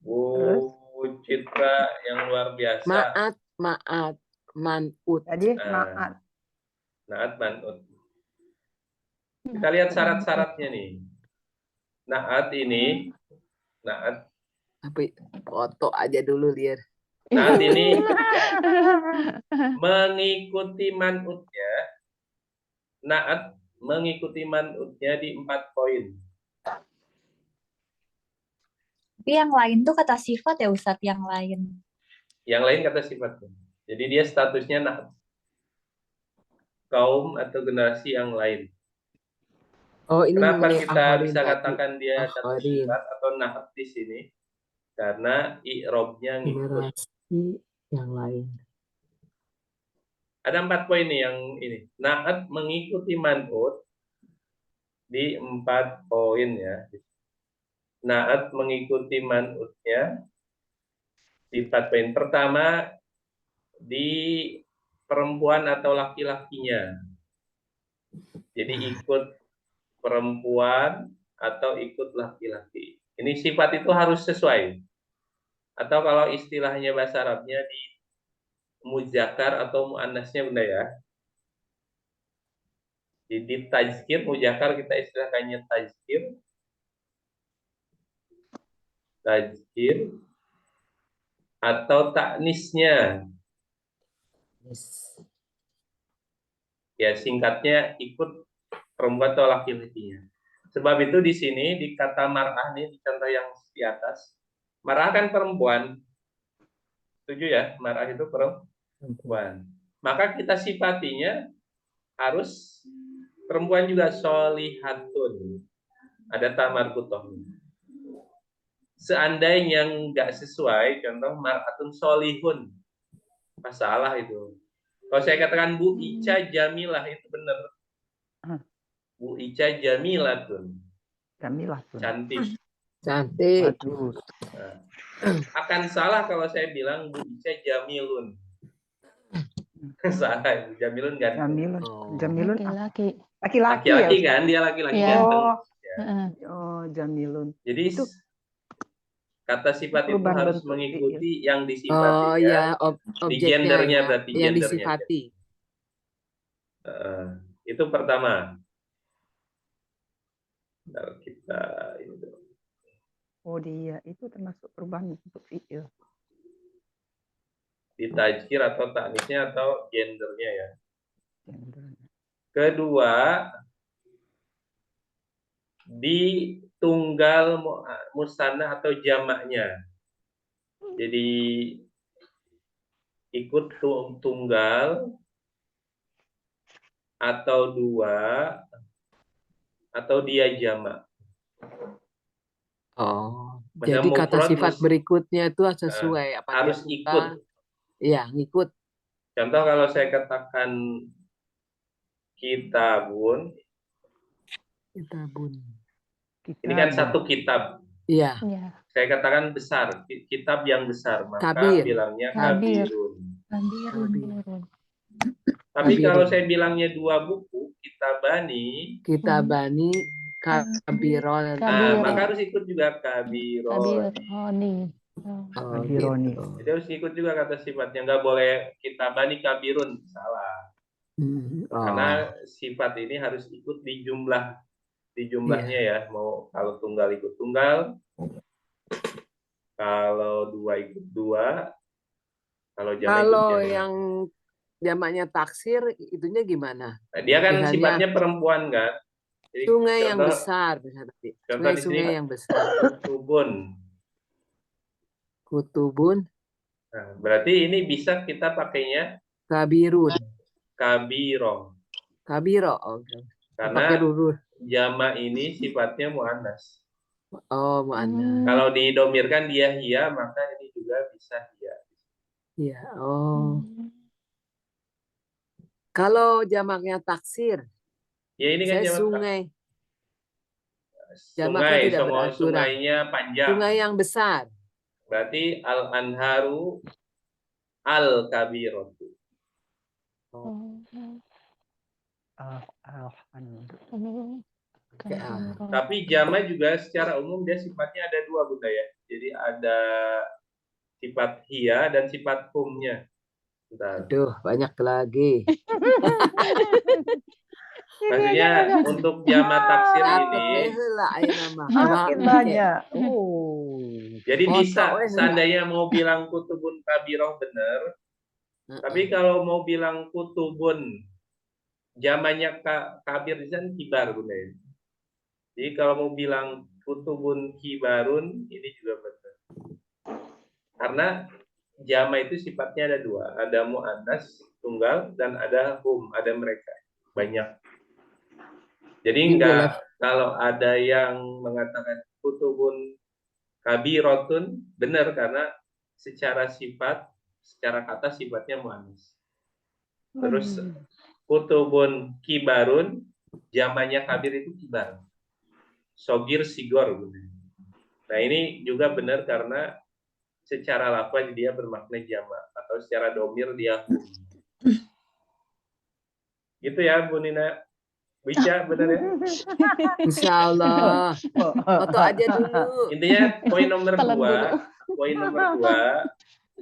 Bu Citra yang luar biasa. Maat, man'ut. Jadi naat. Naat man'ut. Kita lihat syarat-syaratnya nih. Naat ini, naat. Tapi foto aja dulu lihat. Naat ini mengikuti man'utnya. Naat mengikuti man'utnya di 4 poin. Tapi yang lain tuh kata sifat ya Ustadz, yang lain. Yang lain kata sifatnya. Jadi dia statusnya naat. Kaum atau generasi yang lain. Oh, ini kenapa kita ahorin bisa tadi. katakan dia kata sifat atau naat di sini? Karena i'robnya ngikut. Yang lain. Ada 4 poin nih yang ini. Naat mengikuti man'ut di 4 poin ya. Naat mengikuti man'utnya. Sifat poin pertama di perempuan atau laki-lakinya. Jadi ikut perempuan atau ikut laki-laki. Ini sifat itu harus sesuai. Atau kalau istilahnya bahasa Arabnya di muzakkar atau muannasnya Bunda ya. Jadi tazkir, muzakkar kita istilahkannya tazkir. Tazkir atau taknisnya. Ya singkatnya ikut perempuan atau laki-lakinya. Sebab itu di sini di kata mar'ah nih di contoh yang di atas, mar'ah kan perempuan. Setuju ya? Mar'ah itu perempuan. Maka kita sifatinya harus perempuan juga solihatun. Ada tamar butohnya. Seandainya nggak sesuai, contoh mar'atun solihun. Masalah itu. Kalau saya katakan Bu Ica Jamilah itu benar. Bu Ica Jamilatun. Jamilatun. Cantik. Cantik. Bagus. Nah, akan salah kalau saya bilang Bu Ica Jamilun. Salah, Jamilun ganteng. Jamilun. Oh. Jamilun. Laki-laki. Laki-laki ya, Laki-laki Ustaz? kan, dia laki-laki Ya. ganteng. Oh, Ya. oh, Jamilun. Jadi Itu kata sifat itu perubahan harus bentuk mengikuti yang Oh disifati ya, ya. Di objeknya gendernya ya, berarti yang gendernya. disifati. Itu pertama. Nah, kita ini dulu. Oh dia itu termasuk perubahan bentuk fiil. Di tajkir atau taknisnya atau gendernya ya. Gendernya. Kedua, di tunggal musanna atau jamaknya. Jadi ikut tunggal atau dua atau dia jamak. Oh, Misalnya jadi kata mufrad sifat berikutnya itu sesuai apa harus dia ikut. Iya, ngikut. Contoh kalau saya katakan kitabun, Kitabun. ini kan satu kitab. Iya. Ya. Saya katakan besar, kitab yang besar, maka Kabir. bilangnya Kabir. kabirun. Kabirun. Tapi Kabirun. kalau saya bilangnya dua buku, kitabani, Kitabani kabirol. Kabir. maka harus ikut juga kabironi. Kabironi. Oh. Oh, Kabironi. gitu. Jadi harus ikut juga kata sifatnya, nggak boleh kitabani kabirun, salah. Oh. Karena sifat ini harus ikut di jumlahnya ya. Mau kalau tunggal ikut tunggal, kalau dua ikut dua, kalau jamak ikut Kalau jamak. yang jamaknya taksir, itunya gimana? Nah, dia kan Misalnya, sifatnya perempuan kan. Jadi, sungai yang contoh- besar, contoh di sini sungai-sungai yang besar. Kutubun. Kutubun, Nah, berarti ini bisa kita pakainya kabirun, kabiro. kabiro. Oke. Pakai Karena huruf. jamak ini sifatnya muannas. Oh, muannas. Kalau didomirkan dia hia, maka ini juga bisa hia. Iya. Oh. Kalau jamaknya taksir, Ya ini kan saya jamak sungai. Jamaknya sungai, tidak beraturan. sungainya panjang. Sungai yang besar. Berarti al-anharu al-kabiratu. Tapi jama juga secara umum dia sifatnya ada dua Bunda ya. Jadi ada sifat hia dan sifat humnya. Bentar. Aduh, banyak lagi. Maksudnya untuk jama taksir ini, Makin banyak. jadi bisa seandainya mau bilang kutubun kabiroh benar, tapi kalau mau bilang kutubun jamannya kabir di sana kibar Bunda ya. Jadi kalau mau bilang kutubun kibarun ini juga benar. Karena jama itu sifatnya ada dua, ada muannas tunggal dan ada hum, ada mereka banyak. Jadi enggak kalau ada yang mengatakan kutubun kabirotun benar karena secara sifat, secara kata sifatnya muannas. Terus kutubun kibarun, jamannya kabir itu kibar. Sogir sigor. Nah, ini juga benar karena secara lafaz dia bermakna jamak atau secara domir dia hum. Gitu ya, Bu Nina. Bisa benar ya? Insya Allah. Foto aja dulu. Intinya poin nomor Telan dulu. poin nomor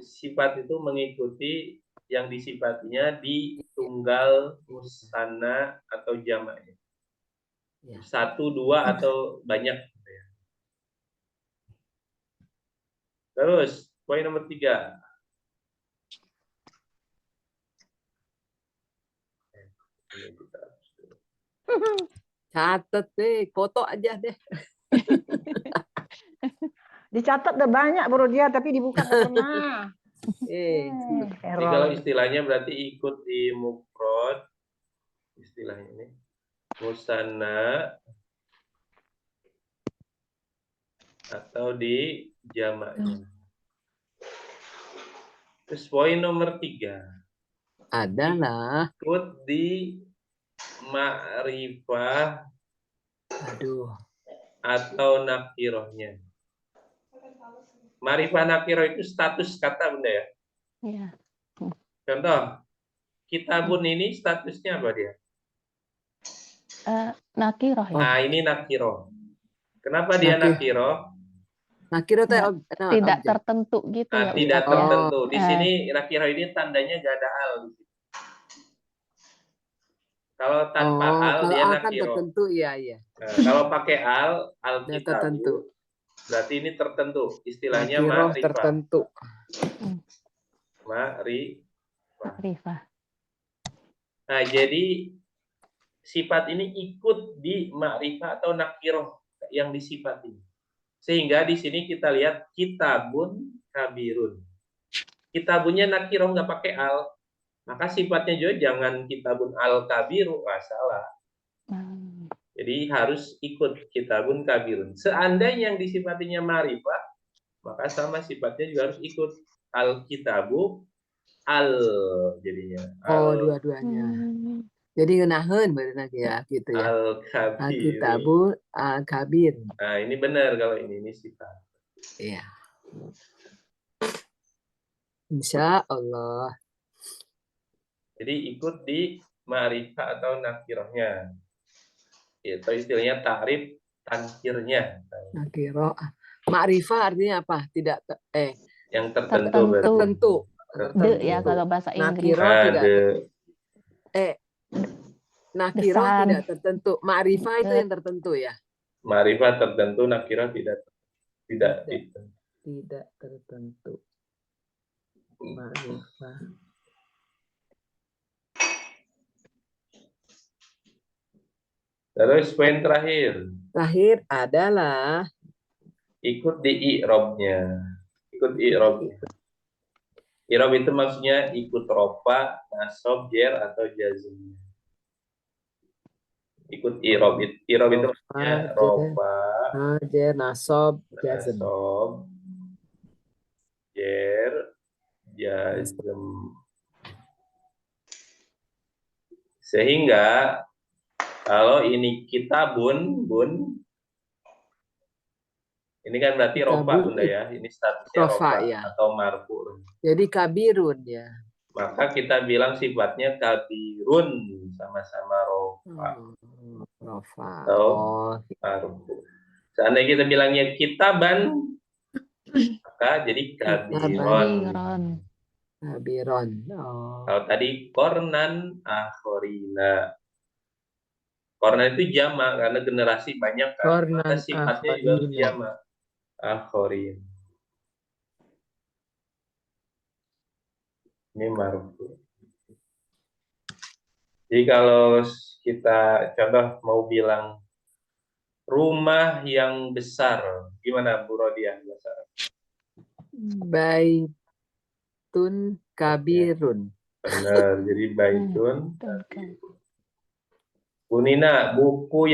2, sifat itu mengikuti yang disifatinya di tunggal, musanna atau jamaknya. Ya. 1, 2 atau banyak. Terus poin nomor 3. Catat deh, foto aja deh. Dicatat udah banyak bro dia, tapi dibuka nggak pernah. Jadi Error. kalau istilahnya berarti ikut di mufrad, istilahnya ini musanna atau di jamaknya. Terus poin nomor 3 adalah ikut di ma'rifah atau nakirohnya. Ma'rifah nakiroh itu status kata benda ya. Iya. Contoh, kitabun ini statusnya apa dia? Nakiroh ya. Nah, ini nakiroh. Kenapa dia nakiroh? Nakiro teh Tidak tertentu gitu ya. Tidak Ustaz, ya. tertentu. Di sini nakiroh ini tandanya gak ada al. Kalau tanpa al kalau dia al kan nakiroh. tertentu, iya. Nah, kalau pakai al Dia kitabu, tertentu. berarti ini tertentu. Istilahnya Nakiro ma'rifah. tertentu. Ma'rifah. Nah, jadi sifat ini ikut di ma'rifah atau nakiroh yang disifati. Sehingga di sini kita lihat kitabun kabirun. Kitabunnya nakiroh nggak pakai al. Maka sifatnya juga jangan kitabun al kabiru, salah. Jadi harus ikut kitabun kabirun. Seandainya yang disifatinya ma'rifah, maka sama sifatnya juga harus ikut al kitabu al jadinya. Dua-duanya. Jadi ngenahen benar ya gitu ya. Al-kabir. Kitabu al-kabir. Nah, ini benar kalau ini sifat. Iya. Insya Allah. Jadi ikut di ma'rifah atau nakirohnya. Itu istilahnya ta'rif tankirnya. Nakiro. Ma'rifah artinya apa? Tidak yang tertentu. Tertentu. Ya kalau bahasa Inggris. Nakiro tidak. Nakiro tidak tertentu. Ma'rifah itu yang tertentu ya. Ma'rifah tertentu, nakiro tidak tertentu. Ma'rifah. Terus poin terakhir. Terakhir adalah ikut di i'rabnya. Ikut i'rabnya. I'rab itu maksudnya ikut rofa, nasab, jer atau jazm. Ikut i'rab. I'rab itu maksudnya rofa, jer, nasab, jazm. Jer, jazm. Sehingga kalau ini kitabun, ini kan berarti rofa bunda ya. Ini statusnya rofa ya, atau marfu. Jadi kabirun ya. Maka kita bilang sifatnya kabirun, sama-sama rofa. Rofa. Atau marfu. Seandainya kita bilangnya kitaban, maka jadi kabiron. Kabiron. Kalau tadi kornan akhorina. Kornan itu jamak karena generasi banyak kan. Maka sifatnya juga harus jamak. Akhorin. Ini marfu. Jadi kalau kita contoh mau bilang rumah yang besar, gimana Bu Rodia? Baitun kabirun. Benar, jadi baitun kabirun. Bu Nina, buku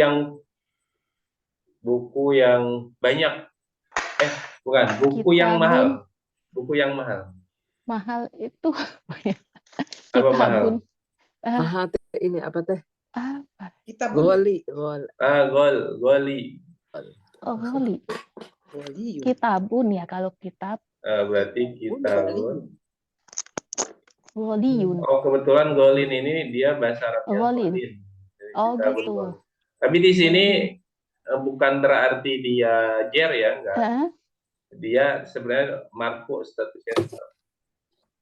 yang banyak. Bukan, buku yang mahal. Buku yang mahal. Mahal itu apa mahal? Mahal ini apa teh? Apa? Goli. Goli. Oh, goli. Kitabun ya kalau kitab. Berarti kitabun. Goliyun. Oh, kebetulan golin ini dia bahasa Arabnya Golin. golin. Jadi Oh kitabun gitu. golin. Tapi di sini bukan berarti dia jer ya, enggak. Dia sebenarnya marfu statusnya.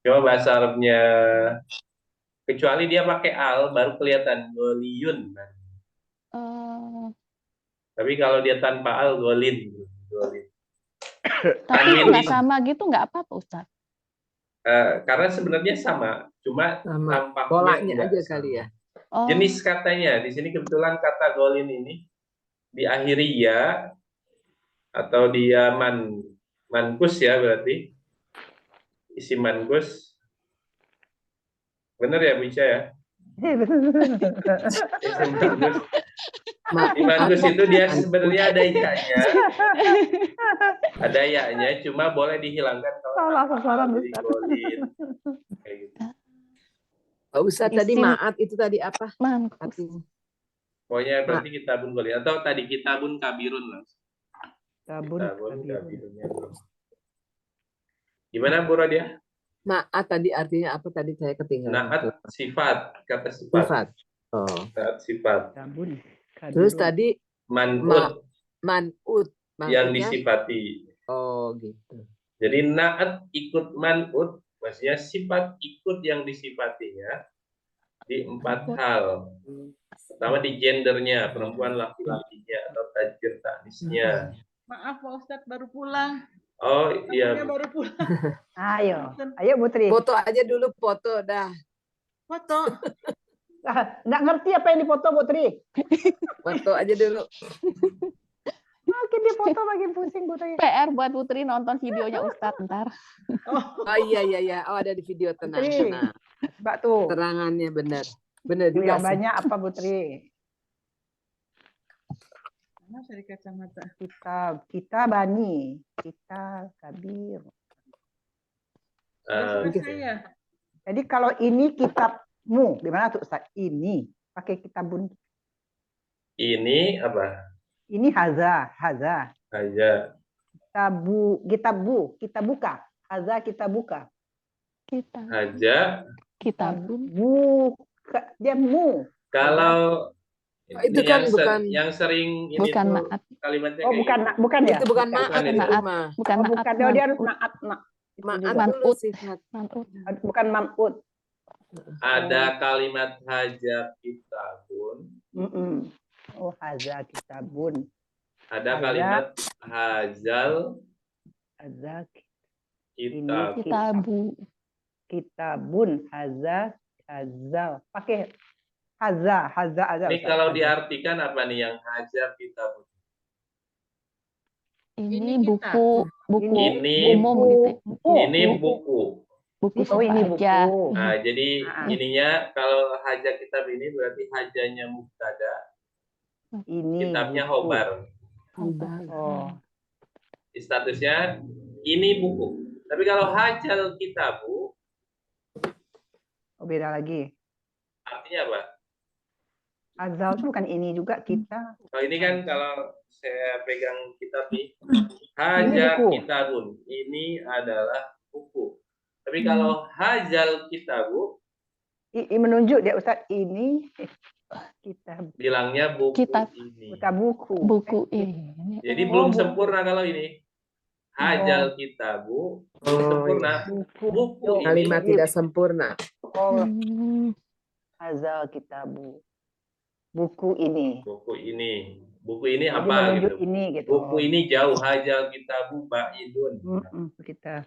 Cuma bahasa Arabnya, kecuali dia pakai al baru kelihatan goliyun. Tapi kalau dia tanpa al golin. Tapi nggak sama gitu nggak apa-apa Ustaz. Karena sebenarnya sama, cuma tampaknya polanya aja sama. kali ya. Jenis katanya di sini kebetulan kata golin ini diakhiri ya atau dia mankus ya, berarti isi mankus. Benar ya Bu Ica ya? Isi mankus. Di mankus itu dia sebenarnya ada ya-nya. Ada ya-nya, cuma boleh dihilangkan kalau jadi golin. Kayak gitu. Pak Ustadz tadi maat itu tadi apa? Mankus. Pokoknya berarti kitabun golin atau tadi kitabun kabirun lah. Kitabun kabirun. Gimana Bu Rodia? Maat tadi artinya apa tadi saya ketinggalan? Naat sifat, kata sifat. Oh. Naat sifat. Terus tadi manut. Manut Yang disifati. Oh gitu. Jadi naat ikut manut, maksudnya sifat ikut yang disifatinya di 4 hal. Pertama di gendernya, perempuan laki-lakinya atau tajir taknisnya. Maaf Pak Ustadz baru pulang. Oh iya. Baru pulang. Ayo Putri. Foto aja dulu, foto dah. Foto. Nggak ngerti apa yang difoto Putri. Foto aja dulu. Makin difoto makin pusing Putri. PR buat Putri nonton videonya Ustadz ntar. Oh iya. Oh ada di video, tenang. Mbak tuh. Terangannya benar. Benar juga. Yang banyak apa Putri? Mana dari kacamata? Kita bani, kita kabir. Jadi kalau ini kitabmu, gimana tuh Ustaz? Ini pakai kitabun. Ini apa? Ini haza. Haza. Kita buka. Haza kita buka. Haja. Kitabun. Buka. Dia mu. Kalau itu kan bukan yang sering ini bukan tuh, naat. kalimatnya bukan ya? Itu bukan maat, bukan itu itu. mah. Bukan naat. Bukan dia naat. Maat dulu sifat. Bukan man'ut. Ada kalimat haja kitabun. Oh, haza kitabun. Ada kalimat hazal kitabun hazal. Pakai haza. Ini kalau diartikan apa nih yang haja kitabun? Ini buku ini umum gitu. Ini buku. Buku ini aja. buku. Nah, jadi ininya kalau haja kitab ini berarti hajanya mubtada. Ini kitabnya buku. khobar. Oh. Statusnya ini buku. Tapi kalau hajal kitabu, beda lagi. Artinya apa? Azal itu bukan ini juga kita. Oh, ini kan kalau saya pegang kitab nih, haja kitabun. Ini adalah buku. Tapi kalau hajal kitabu, menunjuk dia Ustaz ini kitab. Bilangnya buku kitab. ini. Kita buku. Buku ini. Jadi belum sempurna kalau ini. Hajal kitabu belum sempurna. Buku kalimat ini. tidak sempurna. Oh. Hazal kitabu. Buku ini. Buku ini. Buku ini Jadi apa gitu? Ini gitu. Buku ini jauh, hajal kitabu ba'idun. Kita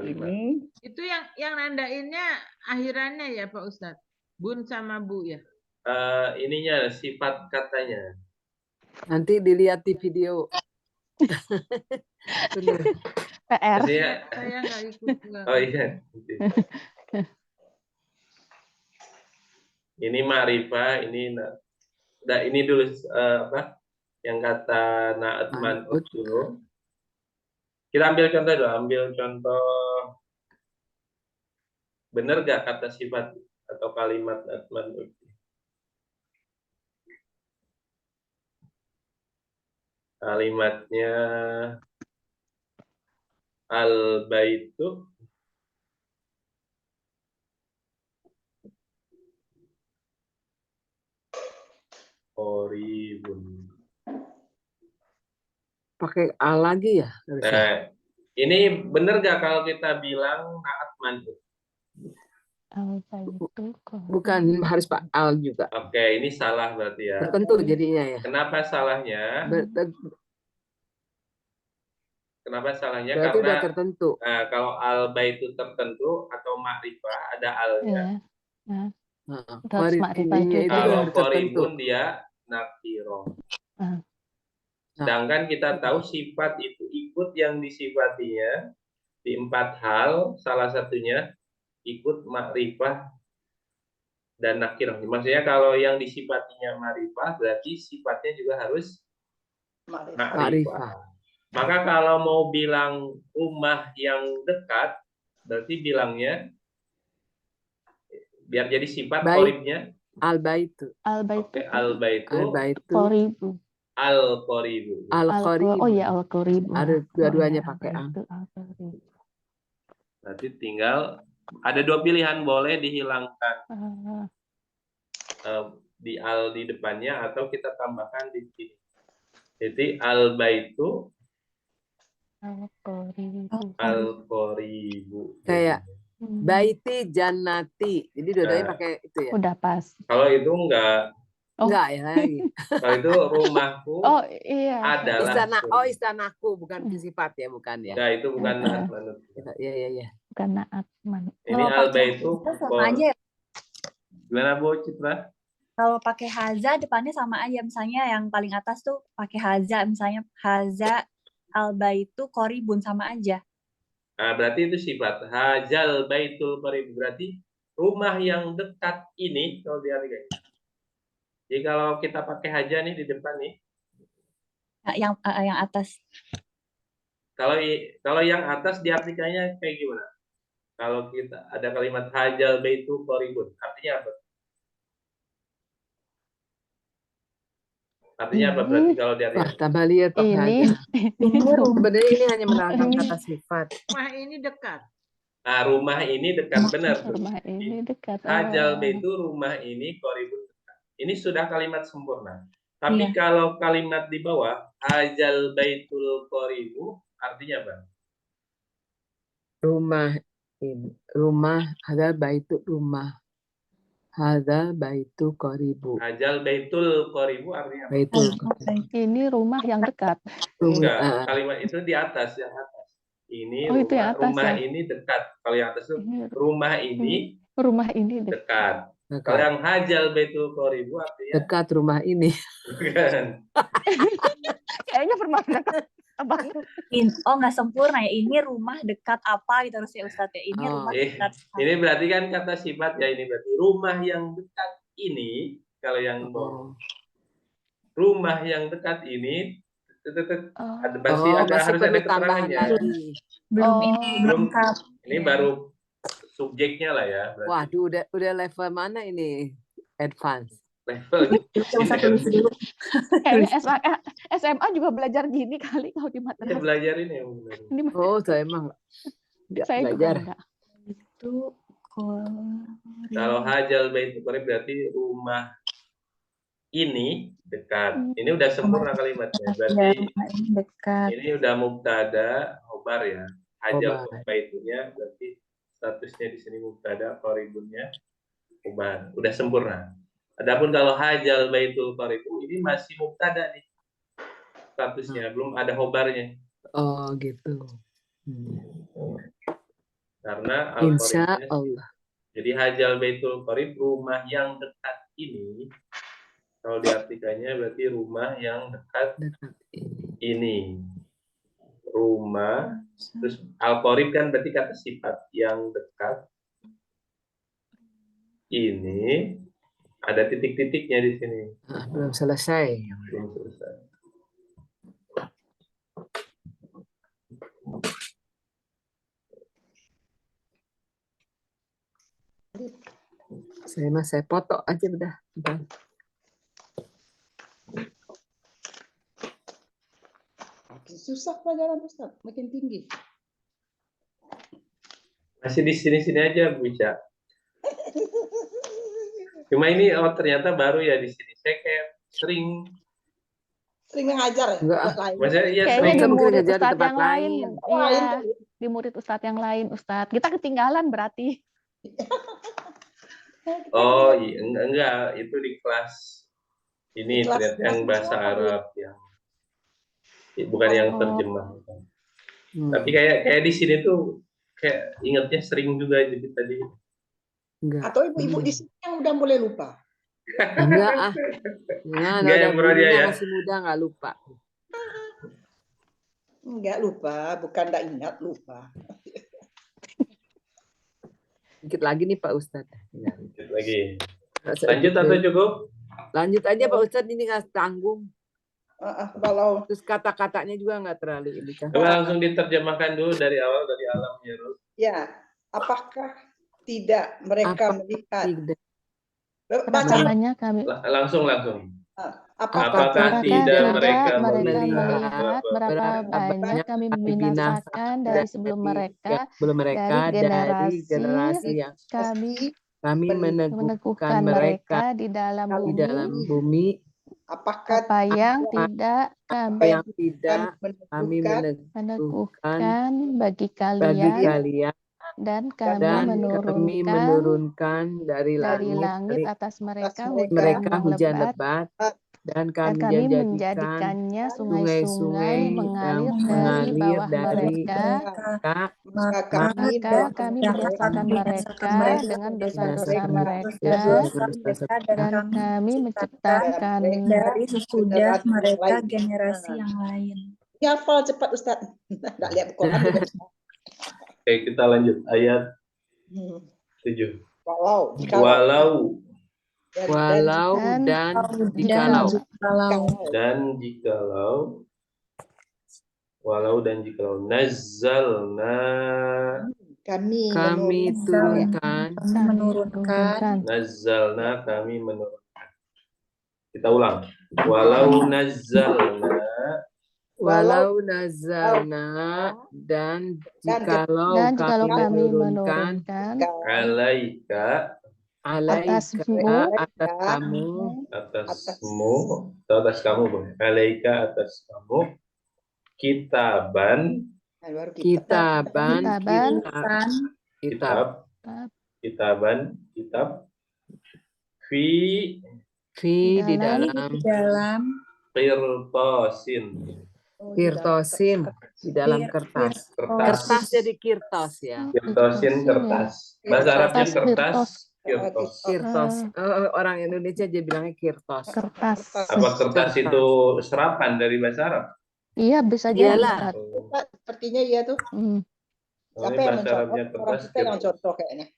ini. Itu yang nandainnya akhirannya ya Pak Ustadz. Bun sama bu ya. Ininya sifat katanya. Nanti dilihat di video. PR. Saya nggak ikut. Oh iya. Ini ma'rifah, ini dulu apa? Yang kata na'atman dulu. Kita ambil contoh dulu, benar gak kata sifat atau kalimat na'atman kalimatnya Al-baitu qoribun. Pakai al lagi ya harusnya. Nah, ini benar gak kalau kita bilang naat man'ut? Al-baitu Bukan harus Pak al juga. Oke, ini salah berarti ya. Tertentu jadinya ya. Kenapa salahnya? Kenapa salahnya? Berarti udah Karena tertentu. kalau al-baitu tertentu atau ma'rifah ada alnya. ya. Qarib Makrifah ininya juga. itu Kalau harus tertentu. qoribun dia nakiro. Ah. Sedangkan kita tahu sifat itu ikut yang disifatinya di 4 hal, salah satunya ikut makrifah dan nakirah. Maksudnya kalau yang disifatinya makrifah berarti sifatnya juga harus makrifah. Maka kalau mau bilang rumah yang dekat, berarti bilangnya biar jadi sifat qoribnya Al-baitu. Oke, al-baitu Qoribu. al-qoribu. Al-qaribu. Oh ya, al-qoribu. Ada dua-duanya pakai al. Berarti tinggal ada 2 pilihan, boleh dihilangkan di al di depannya atau kita tambahkan di sini. Jadi al-baitu al-qoribu. Kayak baiti jannati. Jadi dua-duanya pakai itu ya. Udah pas. Kalau itu enggak. Enggak ya lagi. Kalau itu rumahku adalah istana. Oh, istanaku bukan sifat ya, bukan ya. Enggak, itu bukan naat manut. Iya. Bukan naat manut. Ini al-baitu sama aja ya. Gimana Bu Citra? Kalau pakai haza depannya sama aja. Misalnya yang paling atas tuh pakai haza, misalnya haza al-baitu qoribun sama aja. Nah, berarti itu sifat hajal baitul qarib, berarti rumah yang dekat ini kalau diartikan. Jadi kalau kita pakai haja nih di depan nih. Yang atas. Kalau yang atas diartikannya kayak gimana? Kalau kita ada kalimat hajal baitul qaribun, artinya apa? Artinya apa berarti kalau diartikan? Tabaliyat Ini sebenarnya ini hanya menerangkan kata sifat. Rumah ini dekat. Nah, rumah ini dekat benar. Rumah ini dekat. Hajal baitu rumah ini qaribun dekat. Ini sudah kalimat sempurna. Tapi kalau kalimat di bawah hajal baitul qaribu artinya apa? Rumah ada baitu rumah. Hadza baitu qaribu. Hajal baitul qaribu artinya apa? Baitul. Ini rumah yang dekat. Enggak, kalimat itu di atas, yang atas. Ini itu yang atas, rumah ya? ini dekat. Kalau yang atas itu rumah ini dekat. Kalau yang hajal baitul qaribu artinya dekat rumah ini. Bukan. Kayaknya permasalahan Abang. Oh, nggak sempurna ya. Ini rumah dekat apa gitu harus ya Ustadz ya. Ini rumah dekat. Ini berarti kan kata sifat ya, ini berarti rumah yang dekat ini, kalau yang rumah yang dekat ini ada harus ada keterangannya. Ini baru subjeknya lah ya. Berarti. Waduh, udah level mana ini? Advance. Level. SMA juga belajar gini kali kalau di madrasah. Kita belajar ini yang benar. Oh, saya emang saya belajar. Itu kalau hajal baitul qarib berarti rumah ini dekat. Ini udah sempurna kalimatnya. Berarti ini udah mubtada khobar ya. Hajal baitunya berarti statusnya di sini mubtada, qaribunnya khobar. Udah sempurna. Adapun kalau hajal baitul qaribu ini masih mubtada nih. Statusnya belum ada khobarnya. Oh, gitu. Karena Insya Allah. Jadi hajal baitul qarib rumah yang dekat ini kalau diartikannya berarti rumah yang dekat ini. Rumah terus al-qarib kan berarti kata sifat yang dekat ini ada titik-titiknya di sini. Belum selesai. Belum selesai. Saya foto aja udah. Susah pelajaran Ustaz, makin tinggi. Masih di sini-sini aja bisa. Cuma ini ternyata baru ya di sini. Saya kayak sering mengajar ya? Enggak. maksudnya iya Kayaknya sering di Mereka mungkin murid ngejar di ustadz tempat yang lain. lain. Iya, di murid ustadz yang lain, Ustadz. Kita ketinggalan berarti. Oh iya, enggak, itu di kelas ini Di kelas ternyata yang bahasa apa, Bu? Arab yang bukan yang Oh. terjemah. Tapi kayak di sini tuh kayak ingatnya sering juga jadi tadi. Enggak. Atau ibu-ibu di sini yang udah mulai lupa? Enggak ah. Nah, Enggak ada yang pernah dia gurunya ya. masih muda nggak lupa. Enggak lupa, bukan enggak ingat, lupa. Dikit lagi nih Pak Ustadz. Lanjut lagi. Lanjut atau cukup? Lanjut aja Pak Ustadz, ini nggak tanggung. Kalau Terus kata-katanya juga nggak terlalu ini kan. Coba langsung diterjemahkan dulu dari awal, dari alam ya, Ruth. ya, apakah tidak mereka melihat? Tidak. Baca. Namanya kami. Langsung. Apakah Apakah tidak mereka melihat berapa banyak kami membinasakan dari sebelum mereka, dari generasi yang kami meneguhkan mereka di dalam bumi, apa yang tidak kami meneguhkan bagi kalian, dan kami menurunkan dari langit atas mereka hujan lebat, dan kami menjadikannya sungai-sungai mengalir dari bawah mereka. Maka kami binasakan mereka dengan dosa-dosa mereka, dan kami menciptakan dari sesudah mereka generasi yang lain. Ini hafal cepat Ustaz. Nggak lihat Quran. Oke, kita lanjut ayat 7. Walau dan jikalau nazzalna kami menurunkan kita ulang, walau nazzalna dan jikalau kami menurunkan alaika atasmu atas kamu kitaban fi di dalam kirtosin di dalam kertas. kertas Jadi kirtos ya. kirtosin kertas, bahasa Arabnya kirtos. Orang Indonesia dia bilangnya kirtos. Apa kertas itu serapan dari bahasa Arab? Iya, bisa jadi. Sepertinya iya tuh. Siapa yang mencontoh? Orang kita yang contoh kayaknya.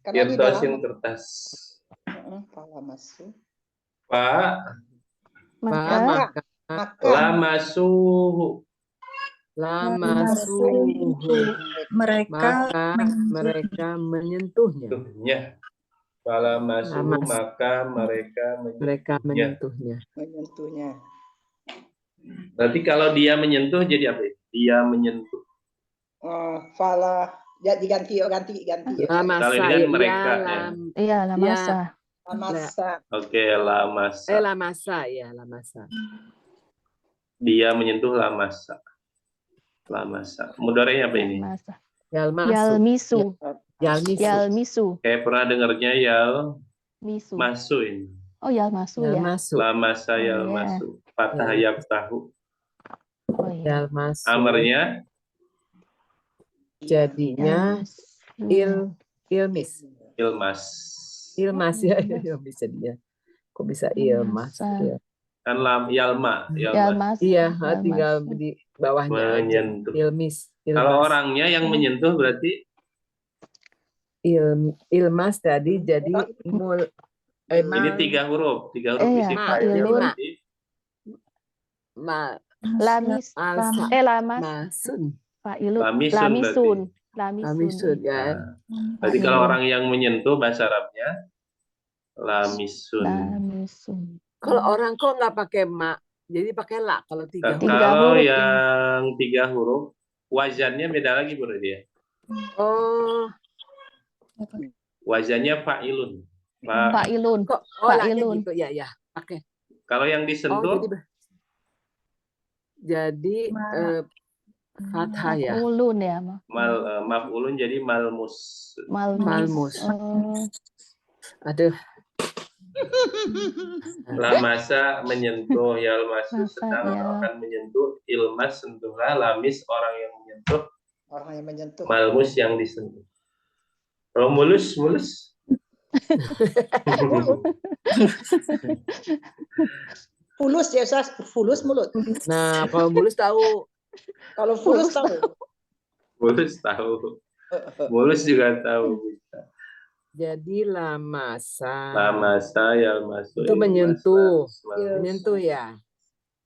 Kirtosin kertas. Maka lamasuhu mereka menyentuhnya. Falamasuhu maka mereka menyentuhnya. Berarti kalau dia menyentuh jadi apa? Dia menyentuh. Fala ya diganti. Lamasa Kalau mereka iya lamasa. Oke, lamasa. Lamasa. Dia menyentuh lamasa. Mudorenya apa ini? Yalmisu. Kayak pernah dengarnya masu ini. Oh, yalmasu ya. Lamasa yalmasu. Fathah yaftahu. Yalmasu. Amarnya jadinya ilmas ya, bisa dia. Kok bisa ilmas? kan yalma. Iya, tinggal di bawahnya menyentuh. Ilmas. Kalau orangnya yang menyentuh berarti ilmas tadi jadi ini 3 huruf isim fa'il berarti lamisun ya. Berarti kalau orang yang menyentuh bahasa Arabnya lamisun. Kalau orang kok nggak pakai ma, jadi pakai la kalau 3 huruf. Kalau yang 3 huruf wazannya beda lagi berarti ya. Oh, Wazannya fa'ilun. Fa'ilun. kok olahnya Fa'ilun. gitu ya ya. Oke. Kalau yang Oh, disentuh jadi fathah ya. Maf'ulun ya. maf'ulun jadi malmus. Malmus. Oh. Aduh. Lamasa menyentuh, yalmasu Masa, sedang ya. akan menyentuh, ilmas sentuhlah, lamis orang yang menyentuh, Orang yang menyentuh. malmus yang disentuh. Kalau mulus. Fulus ya Ustaz, fulus mulut. Nah, kalau mulus tahu. Kalau fulus tahu. Mulus tahu. Mulus juga tahu. Jadi lamasa. Lamasa, yalmasu. Itu menyentuh. Malmus. Menyentuh ya.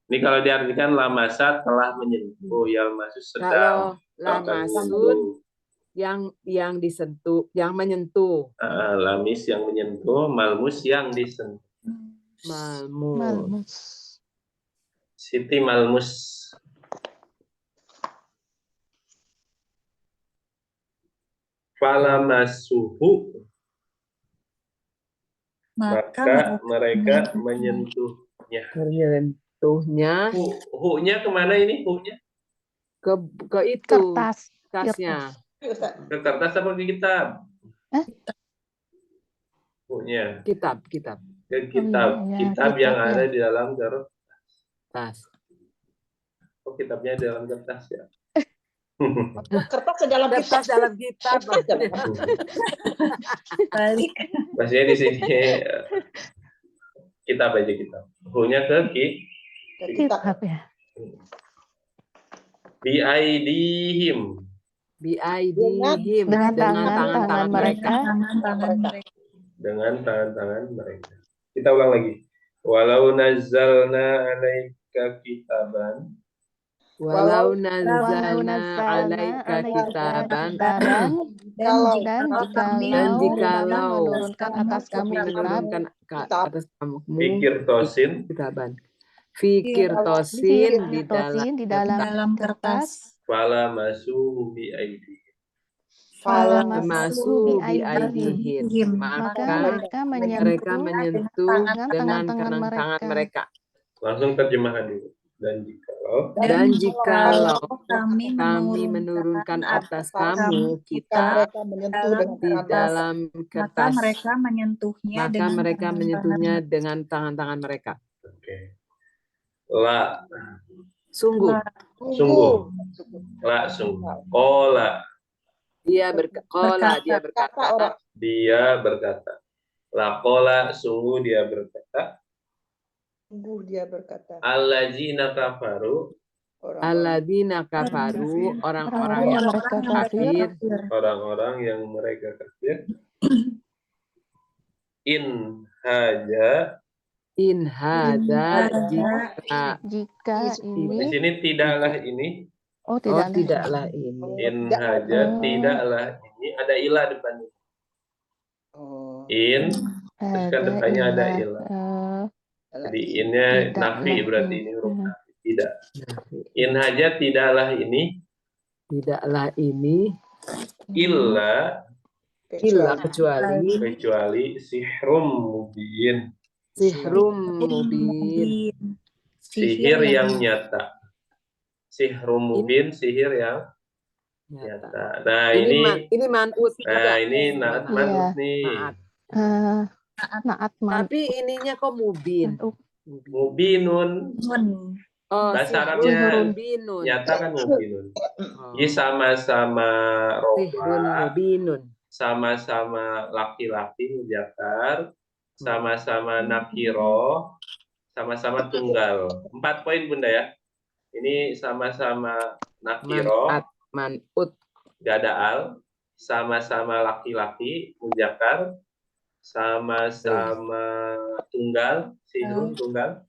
Ini kalau diartikan lamasa telah menyentuh, yalmasu sedang. Kalau lamasun yang disentuh, yang menyentuh. Lamis yang menyentuh, malmus yang disentuh. Malmus. Siti malmus. Falamasuhu. Maka mereka menyentuhnya. Menyentuhnya. Hu-nya kemana ini? Hu-nya? Ke itu. Kertas. Kertasnya. Ke kertas apa ke kitab? Hu-nya. Kitab. Ke kitab. iya, Kitab yang kitab, ada ya. di dalam Tas. Oh, kitabnya di dalam kertas ya. Kertas dalam Kertas dalam kitab. Balik. Maksudnya di sini kitab aja kitab. Hu-nya ke Kitab ya. Biaidihim. Biaidihim. Dengan Dengan tangan-tangan tangan-tangan mereka. Tangan mereka. Dengan tangan-tangan mereka. Kita ulang lagi. Walau nazzalna alaika kitaban. Walau Walau nazalna alaika kitaban. Dan jikalau kami menurunkan atas kamu kitab. Menurunkan atas kamu Fikir tosin. kitaban. Fikir tosin di Dalam kertas. Fala masuhu biaidihim. Masu biaidihim. Maka mereka menyentuh dengan tangan mereka. Langsung terjemahkan dulu. Dan jikalau kami menurunkan atas kamu kitab mereka menyentuh dengan di dalam maka kertas, mereka menyentuhnya maka dengan mereka tangan-tangan menyentuhnya dengan tangan-tangan mereka. Oke. La. Sungguh. Sungguh. La sungguh. Kola. Dia berkata. Dia berkata. La kola sungguh dia berkata. Sungguh dia berkata. Alladzina kafaru. Alladzina kafaru, orang-orang yang kafir. Orang-orang yang mereka kafir. In hada Jika ini. Di sini tidaklah ini. Oh, tidaklah ini. In haja tidaklah ini, ada ilah depannya. In terus kan depannya ada ilah. Jadi innya nafi berarti ini huruf nafi. Tidak. In haja tidaklah ini. Tidaklah ini. Illa kecuali sihrum mubin. Sihir yang nyata. Sihrum mubin, sihir yang nyata. Nah, ini man'ut. Nah, ini naat man'ut nih. Naat. Tapi ininya kok mubin. Mubinun. Bahasa Arabnya nyata kan mubinun. Ini sama-sama rofa. Sama-sama laki-laki mujakkar, sama-sama nakiro, sama-sama tunggal. 4 poin Bunda ya. Ini sama-sama nakiro, man'ut, gak ada al, sama-sama laki-laki mujakkar, sama-sama tunggal, sinun tunggal,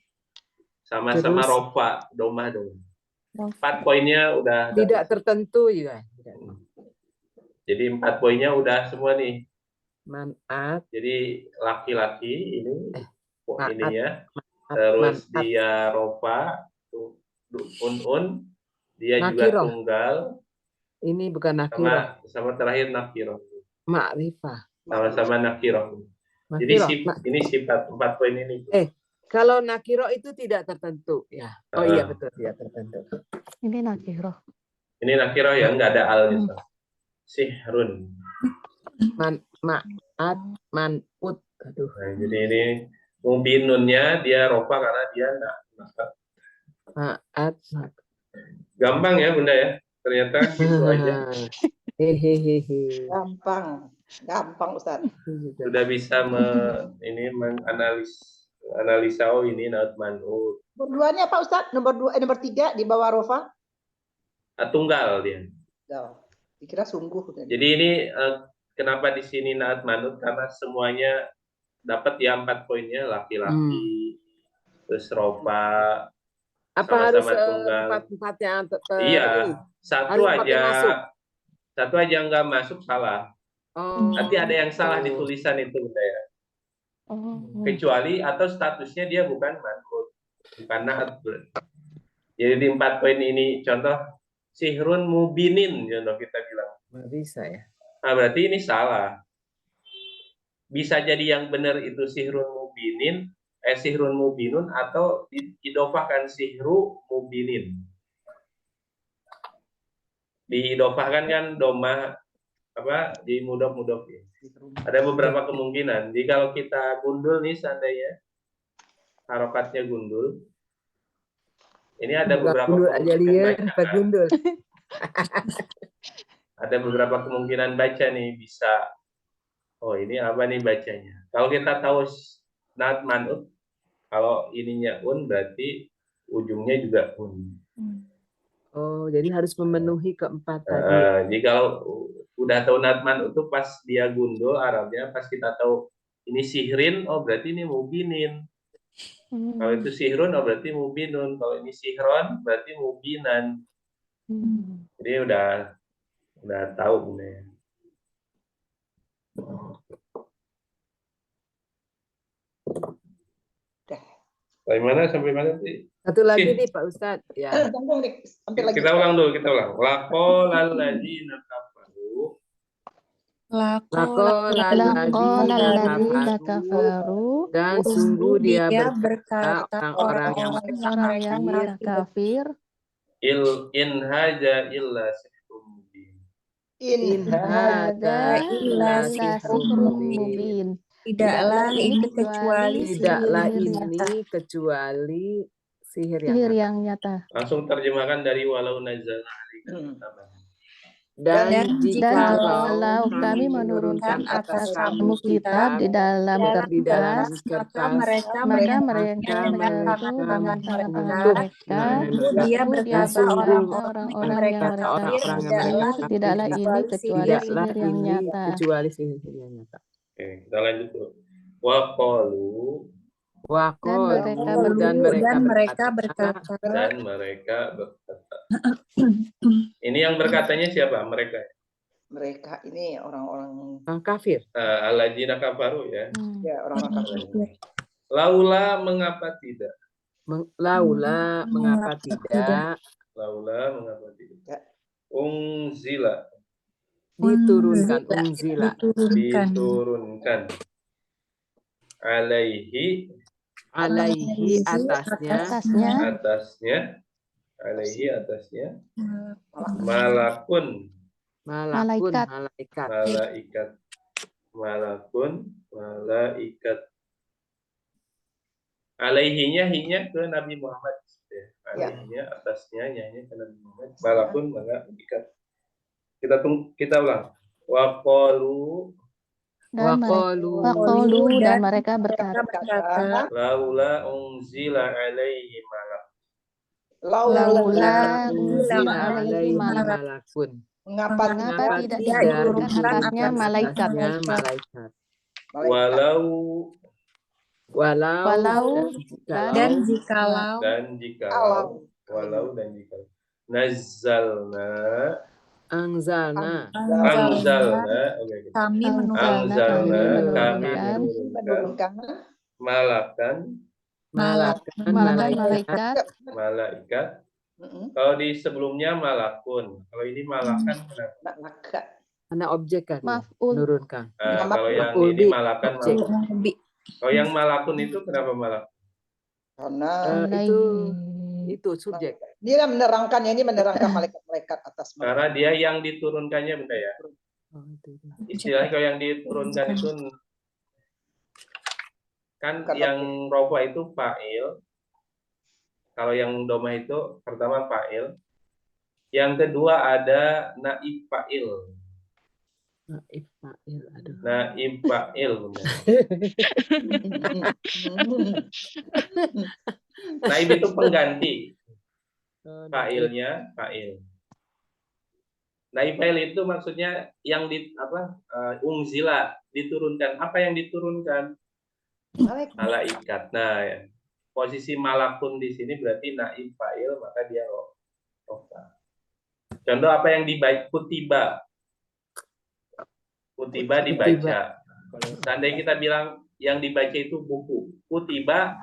sama-sama rofa, domah. 4 poinnya udah. Tidak tertentu juga. Jadi 4 poinnya udah semua nih. Man'at. Jadi laki-laki ini ininya. Terus dia rofa, dia nakiro. Juga tunggal. Ini bukan nakiroh. Sama terakhir nakiroh. Ma'rifah. Sama-sama nakiroh. Jadi ini sifat 4 poin ini. Kalau nakiroh itu tidak tertentu ya. Oh iya betul, tidak tertentu. Ini nakiroh. Ini nakiroh ya, nggak ada al-nya. Sihrun. Ma'at, man'ut. Aduh. Nah, jadi ini mubinunnya dia rofa karena dia nggak. Ma'at. Gampang ya Bunda ya. Ternyata gitu aja. Hehehe. Gampang Ustaz. Sudah bisa menganalisa ini naut man'ut. Nomor 2-nya apa Ustaz? Nomor 3 di bawah rofa? Tunggal dia. Dikira sungguh. Jadi ini kenapa di sini naat manut, karena semuanya dapat ya 4 poinnya, laki-laki, terus rofa, apa harus tunggal. 4-4-nya iya, ini? satu aja nggak masuk salah. Nanti ada yang salah di tulisan itu Bunda ya. Kecuali atau statusnya dia bukan manut, bukan naat. Jadi di 4 poin ini contoh sihrun mubinin, contoh kita bilang. Nggak bisa ya. Nah, berarti ini salah. Bisa jadi yang benar itu sihrun mubinun atau diidofahkan sihru mubinin. Diidofahkan kan doma di mudhof ya. Ada beberapa kemungkinan. Jadi kalau kita gundul nih seandainya harokatnya gundul. Ini ada beberapa kemungkinan gundul. Ada beberapa kemungkinan baca nih, bisa. Oh, ini apa nih bacanya? Kalau kita tahu naat manut, kalau ininya berarti ujungnya juga Oh, jadi harus memenuhi keempat tadi. Jadi kalau udah tahu naat manut itu pas dia gundul Arabnya, pas kita tahu ini sihrin, oh berarti ini mubinin. Kalau itu sihrun, oh berarti mubinun. Kalau ini sihron, berarti mubinan. Jadi udah tahu Bunda ya. Sampai mana sih? Satu lagi nih Pak Ustadz. Ya. Kita ulang dulu. Laqol alladzina kafaru. Laqol alladzina kafaru. Dan sungguh dia berkata orang yang kafir. In haja illa sihrun mubin. In haja illa sihrun mubin. Tidaklah ini kecuali sihir yang nyata. Langsung terjemahkan dari walau nazalna alaikum. Dan jikalau kami menurunkan atas kamu kitab di dalam kertas, maka mereka menyentuh dengan tangan mereka. Dia berkata orang-orang yang mereka tidaklah ini kecuali sihir yang nyata. Oke, kita lanjut dulu. Waqalu dan mereka berkata. Ini yang berkatanya siapa? Mereka. Mereka ini orang-orang kafir. Alladzina kafaru ya. Ya, orang-orang kafir. Laula mengapa tidak? Laula mengapa tidak? Unzila. Diturunkan. Alaihi atasnya malaikat. Alaihinya ke Nabi Muhammad. Alaihinya atasnya nyanya ke Nabi Muhammad. Malakun malaikat. Kita ulang. Waqalu dan mereka berkata, laula unzila alaihi malak. Mengapa tidak diturunkan atasnya malaikat? Walau dan jikalau Anzalna kami menurunkan malakan malaikat Kalau di sebelumnya malakun, kalau ini malakan kenapa? Malaka. Karena objek kan ya, Maf'ul. menurunkan. Nah, kalau yang Maf'ul ini bi, malakan objek. maf'ul. Kalau yang malakun itu kenapa malakun? Karena Itu subjek. dia menerangkan, ini menerangkan malaikat-malaikat atas mereka. Karena dia yang diturunkannya, Bunda ya. Istilahnya kalau yang diturunkan itu kan yang rofa itu fa'il. Kalau yang doma itu pertama fa'il. Yang kedua ada naib fa'il. Naib fa'il, aduh. Naib fa'il, Bunda. Naib itu pengganti. Fa'ilnya fa'il. Naib fa'il itu maksudnya yang unzila, diturunkan. Apa yang diturunkan? Malaikat. Nah, ya. Posisi malakun di sini berarti naib fa'il, maka dia rofa. Contoh apa yang dibaca? Kutiba. Kutiba dibaca. Seandainya kita bilang yang dibaca itu buku. Kutiba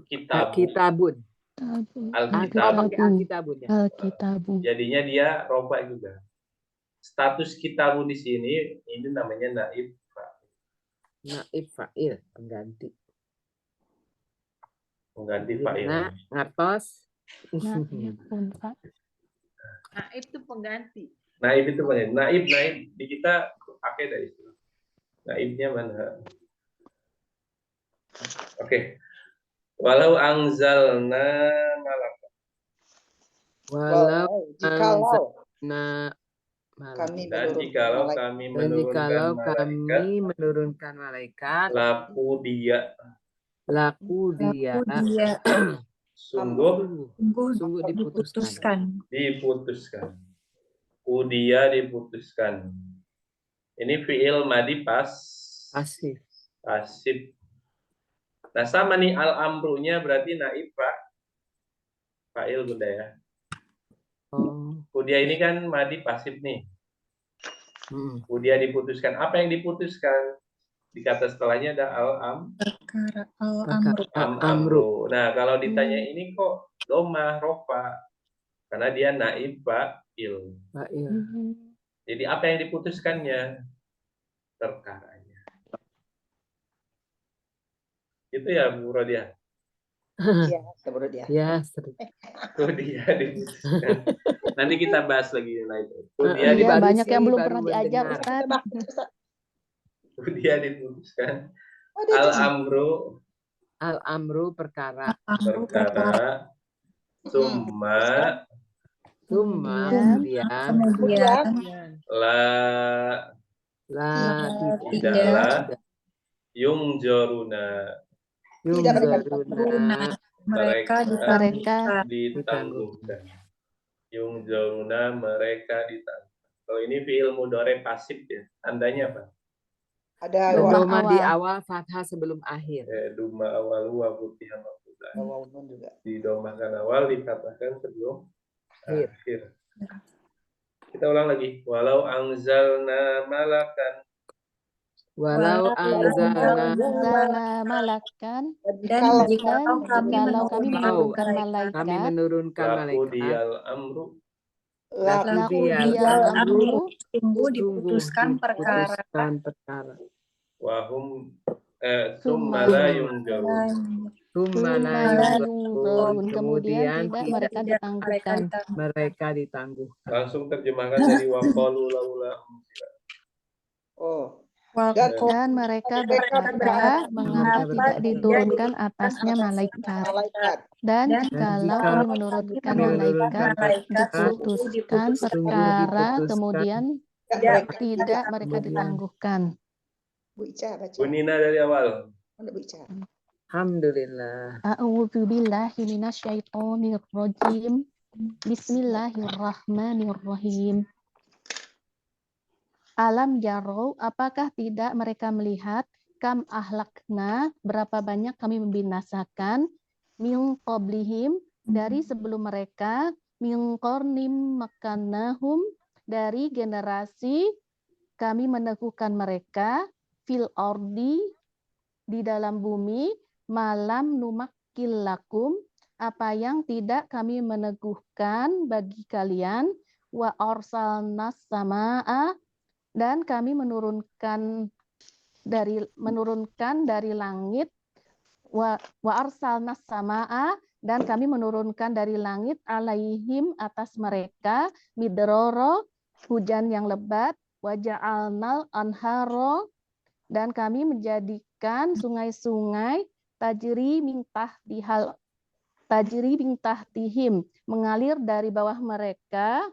Kitabun. Alkitabun. Alkitabun. Jadinya dia rofa juga. Status kitabun di sini ini namanya naib fa'il. Naib fa'il, pengganti. Pengganti fa'il. Nah, ngertos. Naib itu pengganti. Naib itu pengganti. Naib di kita pakai dari itu. Naibnya mana? Oke. Walau angzalna malaka. Walau jikalau kami menurunkan malaikat, laku dia sungguh diputuskan. Kudia diputuskan. Ini fiil madi pasif. Nah, sama nih al-amrunya berarti naib fa'il, Bunda ya. Kudia ini kan madi pasif nih. Kudia diputuskan. Apa yang diputuskan? Di kata setelahnya ada al-amru. Nah, kalau ditanya ini kok domah rofa? Karena dia naib fa'il. Jadi apa yang diputuskannya? Perkaranya. Itu ya, Bu Rodia. Iya, Bu Rodia. Ya, Kudia diputuskan. Nanti kita bahas lagi. Nah, itu. Iya, banyak yang belum pernah diajar, Ustaz. Kudia diputuskan. Al-amru perkara. Summa kemudian tidaklah mereka ditangguhkan. Mereka ditangguhkan. Kalau ini fi'il mudhari pasif ya. Tandanya apa? Ada doma di awal, fathah sebelum akhir. Duma awal wa futiha maf'ulah. Didomahkan awal, difathahkan sebelum akhir. Kita ulang lagi. Walau angzalna malakan. Dan jikalau kami menurunkan malaikat, sungguh diputuskan perkara. Wahum summa la yunzarun. Kemudian tidak mereka ditangguhkan. Langsung terjemahkan dari waqalu laula unzila. Dan mereka berkata, mengapa tidak diturunkan atasnya malaikat? Dan jikalau kami menurunkan malaikat, diputuskan perkara, kemudian tidak mereka ditangguhkan. Bu Nina dari awal. Alhamdulillah. A'udzu billahi minasyaitonir rajim. Bismillahirrahmanirrahim. Alam yarau, apakah tidak mereka melihat kam ahlakna, berapa banyak kami membinasakan min qablihim, dari sebelum mereka, min qarnim makannahum, dari generasi kami meneguhkan mereka fil ardi, di dalam bumi, malam numakkil lakum, apa yang tidak kami meneguhkan bagi kalian, wa arsalnas samaa, dan kami menurunkan dari langit, wa arsalnas samaa, dan kami menurunkan dari langit alaihim atas mereka midroro, hujan yang lebat, wa ja'alnal anharo, dan kami menjadikan sungai-sungai tajri min tahtihim, mengalir dari bawah mereka,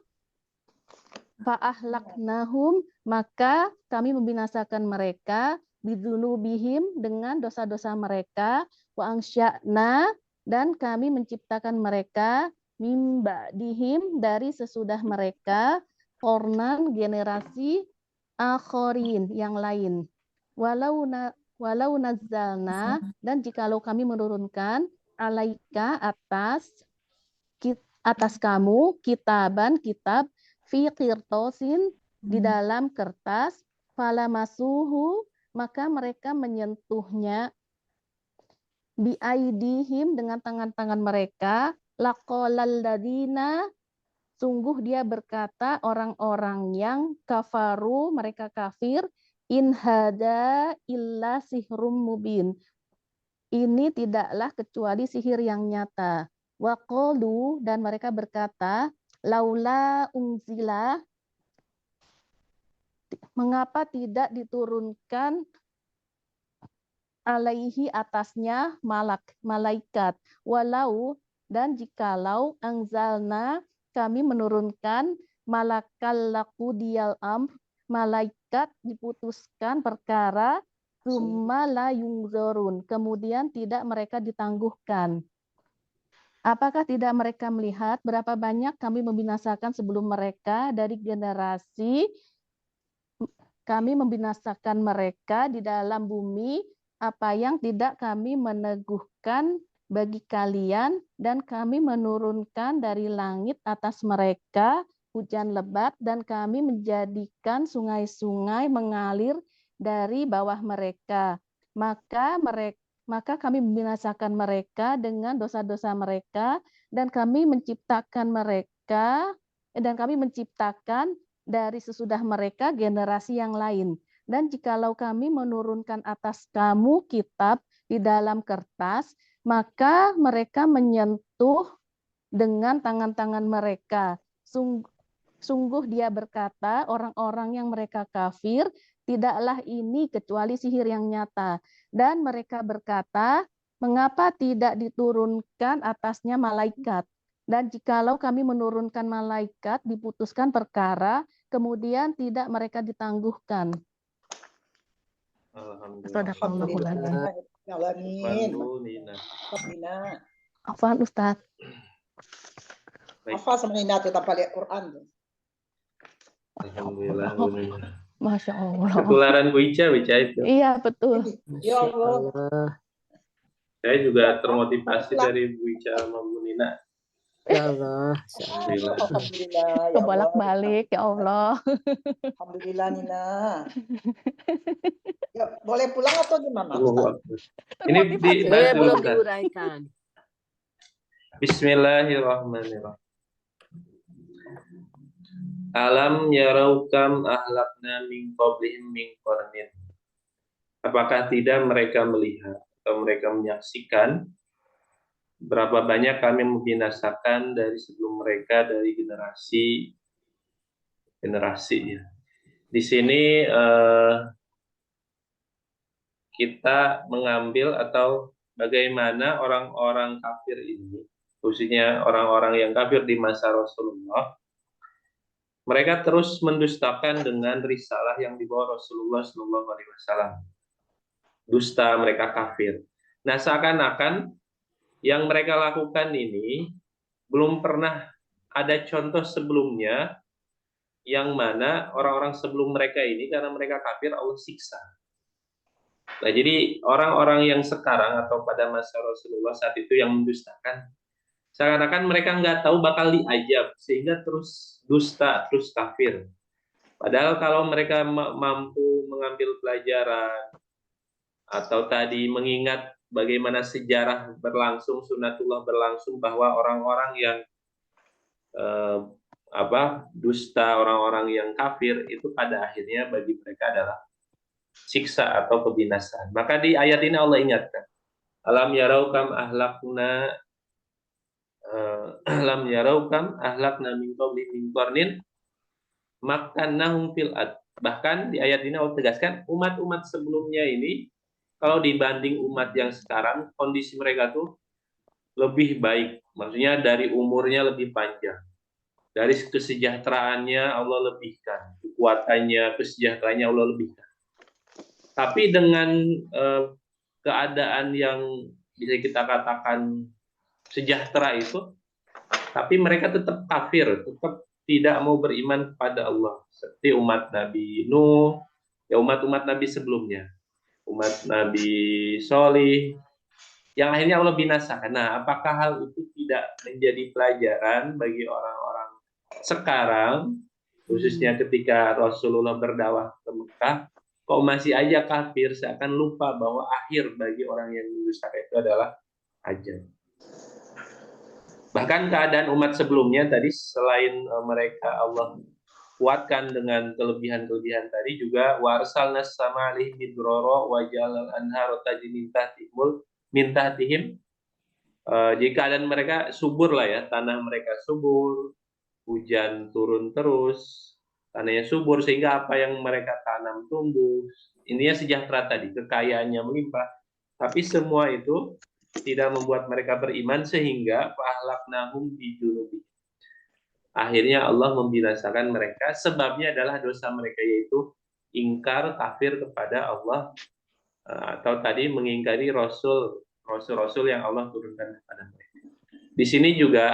fa'ahlaknahum, maka kami membinasakan mereka, bidunubihim, dengan dosa-dosa mereka, wa angsya'na, dan kami menciptakan mereka, mim ba'dihim, dari sesudah mereka, kornan, generasi, akhorin, yang lain. Walau nazzalna, dan jikalau kami menurunkan alaika, atas kamu, kitaban, kitab, fi qirtosin, di dalam kertas, falamasuhu, maka mereka menyentuhnya, biaidihim, dengan tangan-tangan mereka, laqolal ladina, sungguh dia berkata orang-orang yang kafaru, mereka kafir, in hada illa sihrum mubin, ini tidaklah kecuali sihir yang nyata. Wa qalu, dan mereka berkata, laula unzila, mengapa tidak diturunkan alaihi, atasnya, malaikat, walau, dan jikalau, angzalna, kami menurunkan, malakal laqudiyal amr, malaikat diputuskan perkara, summa la yungzorun, kemudian tidak mereka ditangguhkan. Apakah tidak mereka melihat berapa banyak kami membinasakan sebelum mereka dari generasi, kami membinasakan mereka di dalam bumi, apa yang tidak kami meneguhkan bagi kalian, dan kami menurunkan dari langit atas mereka hujan lebat, dan kami menjadikan sungai-sungai mengalir dari bawah mereka. Maka kami membinasakan mereka dengan dosa-dosa mereka, dan kami menciptakan dari sesudah mereka generasi yang lain. Dan jikalau kami menurunkan atas kamu kitab di dalam kertas, maka mereka menyentuh dengan tangan-tangan mereka. Sungguh dia berkata, orang-orang yang mereka kafir, tidaklah ini kecuali sihir yang nyata. Dan mereka berkata, mengapa tidak diturunkan atasnya malaikat? Dan jikalau kami menurunkan malaikat, diputuskan perkara, kemudian tidak mereka ditangguhkan. Alhamdulillah. Afwan Ustaz. Hafal sama Nina tuh tanpa lihat Quran. Alhamdulillah. Masya Allah. Ketularan Wica itu. Iya, betul. Ya Allah. Saya juga termotivasi dari Wica sama Bu Nina. Ya Allah. Alhamdulillah. Ya Kebolak-balik, ya Allah. Alhamdulillah, Nina. Ya, boleh pulang atau gimana? Ini dibahas dulu. Belum diuraikan. Bismillahirrahmanirrahim. Alam yarau kam ahlakna min qablihim min qarnin. Apakah tidak mereka melihat atau mereka menyaksikan berapa banyak kami membinasakan dari sebelum mereka dari generasi ya. Di sini kita mengambil atau bagaimana orang-orang kafir ini, khususnya orang-orang yang kafir di masa Rasulullah, mereka terus mendustakan dengan risalah yang dibawa Rasulullah SAW. Dusta, mereka kafir. Nah, seakan-akan yang mereka lakukan ini belum pernah ada contoh sebelumnya yang mana orang-orang sebelum mereka ini karena mereka kafir Allah siksa. Nah, jadi orang-orang yang sekarang atau pada masa Rasulullah saat itu yang mendustakan, seakan-akan mereka nggak tahu bakal diajab sehingga terus dusta, terus kafir. Padahal kalau mereka mampu mengambil pelajaran atau tadi mengingat bagaimana sejarah berlangsung, sunatullah berlangsung, bahwa orang-orang yang dusta, orang-orang yang kafir itu pada akhirnya bagi mereka adalah siksa atau kebinasaan. Maka di ayat ini Allah ingatkan, alam yarau kam ahlakna min qabli min qarnin makkannahum fil ard. Bahkan di ayat ini Allah tegaskan, umat-umat sebelumnya ini kalau dibanding umat yang sekarang, kondisi mereka tuh lebih baik. Maksudnya dari umurnya lebih panjang. Dari kesejahteraannya Allah lebihkan. Kekuatannya, kesejahteraannya Allah lebihkan. Tapi dengan keadaan yang bisa kita katakan sejahtera itu, tapi mereka tetap kafir, tetap tidak mau beriman kepada Allah. Seperti umat Nabi Nuh, ya umat-umat Nabi sebelumnya. Umat Nabi Solih, yang akhirnya Allah binasakan. Nah, apakah hal itu tidak menjadi pelajaran bagi orang-orang sekarang, khususnya ketika Rasulullah berdakwah ke Mekah, kok masih aja kafir, seakan lupa bahwa akhir bagi orang yang mendustakan itu adalah ajal. Bahkan keadaan umat sebelumnya tadi, selain mereka Allah kuatkan dengan kelebihan-kelebihan tadi, juga warsalna sama alih midroro wajal anhar tajri min tahtihim. Jika keadaan mereka subur lah ya, tanah mereka subur, hujan turun terus, tanahnya subur sehingga apa yang mereka tanam tumbuh. Intinya sejahtera tadi, kekayaannya melimpah. Tapi semua itu tidak membuat mereka beriman sehingga fahlaknahum bijunubi. Akhirnya Allah membinasakan mereka, sebabnya adalah dosa mereka, yaitu ingkar, kafir kepada Allah, atau tadi mengingkari rasul-rasul yang Allah turunkan kepada mereka. Di sini juga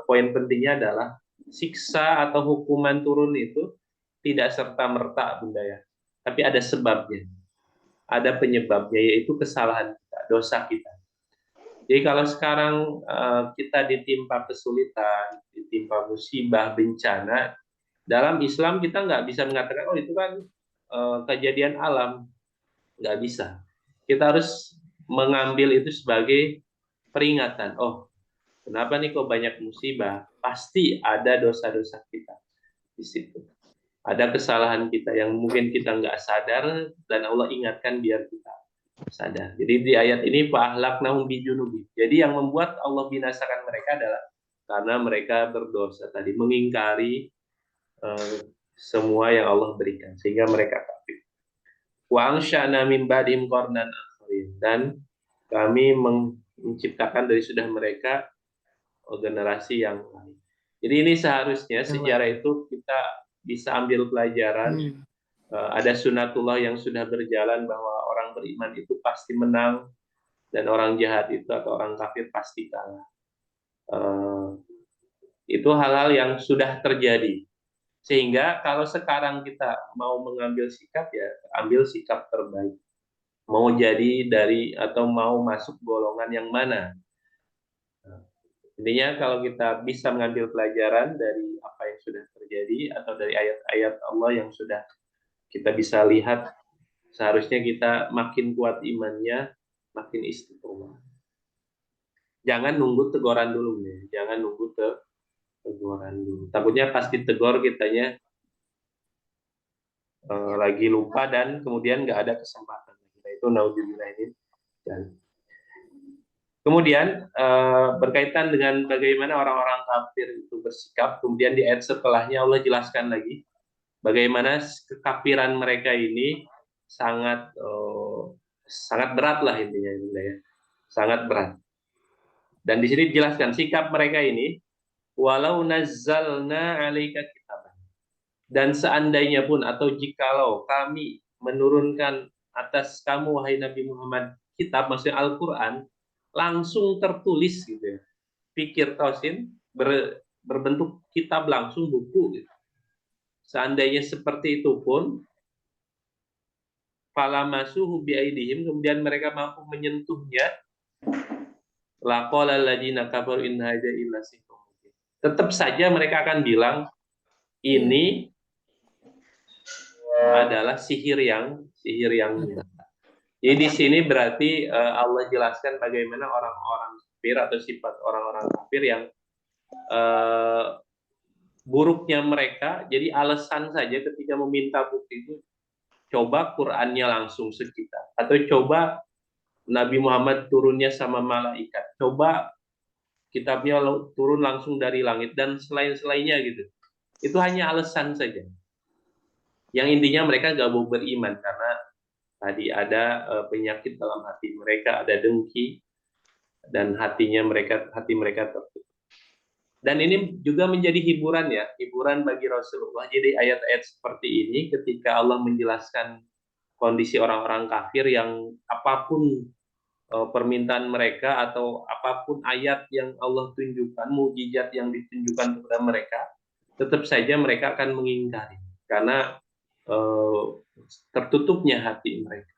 poin pentingnya adalah siksa atau hukuman turun itu tidak serta-merta, Bunda ya. Tapi ada sebabnya. Ada penyebabnya, yaitu kesalahan kita, dosa kita. Jadi kalau sekarang kita ditimpa kesulitan, ditimpa musibah, bencana, dalam Islam kita nggak bisa mengatakan, oh itu kan kejadian alam. Nggak bisa. Kita harus mengambil itu sebagai peringatan. Oh, kenapa nih kok banyak musibah? Pasti ada dosa-dosa kita di situ. Ada kesalahan kita yang mungkin kita nggak sadar, dan Allah ingatkan biar kita sadar. Jadi di ayat ini fa'ahlaknahum bijunubi. Jadi yang membuat Allah binasakan mereka adalah karena mereka berdosa tadi, mengingkari semua yang Allah berikan, sehingga mereka kafir. Wa ansha'na min ba'dihim qarnan akharin, dan kami menciptakan dari sudah mereka generasi yang lain. Jadi ini seharusnya sejarah itu kita bisa ambil pelajaran. Ada sunatullah yang sudah berjalan bahwa orang beriman itu pasti menang dan orang jahat itu atau orang kafir pasti kalah. Itu hal-hal yang sudah terjadi. Sehingga kalau sekarang kita mau mengambil sikap, ya ambil sikap terbaik. Mau jadi dari atau mau masuk golongan yang mana. Intinya kalau kita bisa mengambil pelajaran dari apa yang sudah terjadi atau dari ayat-ayat Allah yang sudah kita bisa lihat, seharusnya kita makin kuat imannya, makin istiqomah. Jangan nunggu teguran dulu nih, jangan nunggu teguran dulu. Takutnya pas ditegur kitanya lagi lupa dan kemudian nggak ada kesempatan. Nah, itu naudzubillah ini. Kemudian berkaitan dengan bagaimana orang-orang kafir itu bersikap, kemudian di ayat setelahnya Allah jelaskan lagi bagaimana kekafiran mereka ini sangat berat lah intinya, ya. Sangat berat. Dan di sini dijelaskan sikap mereka ini, walau nazzalna 'alaika kitaban. Dan seandainya pun atau jikalau kami menurunkan atas kamu wahai Nabi Muhammad kitab, maksudnya Al-Qur'an, langsung tertulis gitu ya. Pikir tausin berbentuk kitab langsung, buku gitu. Seandainya seperti itu pun, falamasuhu biaidihim, kemudian mereka mampu menyentuhnya, laqala alladziina kafaru in hadza illa sihrun mubin. Tetap saja mereka akan bilang ini adalah sihir yang nyata. Jadi di sini berarti Allah jelaskan bagaimana orang-orang kafir atau sifat orang-orang kafir yang buruknya mereka. Jadi alasan saja ketika meminta bukti itu, coba Qur'annya langsung sekitar, atau coba Nabi Muhammad turunnya sama malaikat, coba kitabnya turun langsung dari langit, dan selain-selainnya gitu. Itu hanya alasan saja. Yang intinya mereka gak mau beriman karena tadi ada penyakit dalam hati mereka, ada dengki, dan hati mereka tertutup. Dan ini juga menjadi hiburan ya, hiburan bagi Rasulullah. Jadi ayat-ayat seperti ini ketika Allah menjelaskan kondisi orang-orang kafir yang apapun permintaan mereka atau apapun ayat yang Allah tunjukkan, mukjizat yang ditunjukkan kepada mereka, tetap saja mereka akan mengingkari karena tertutupnya hati mereka.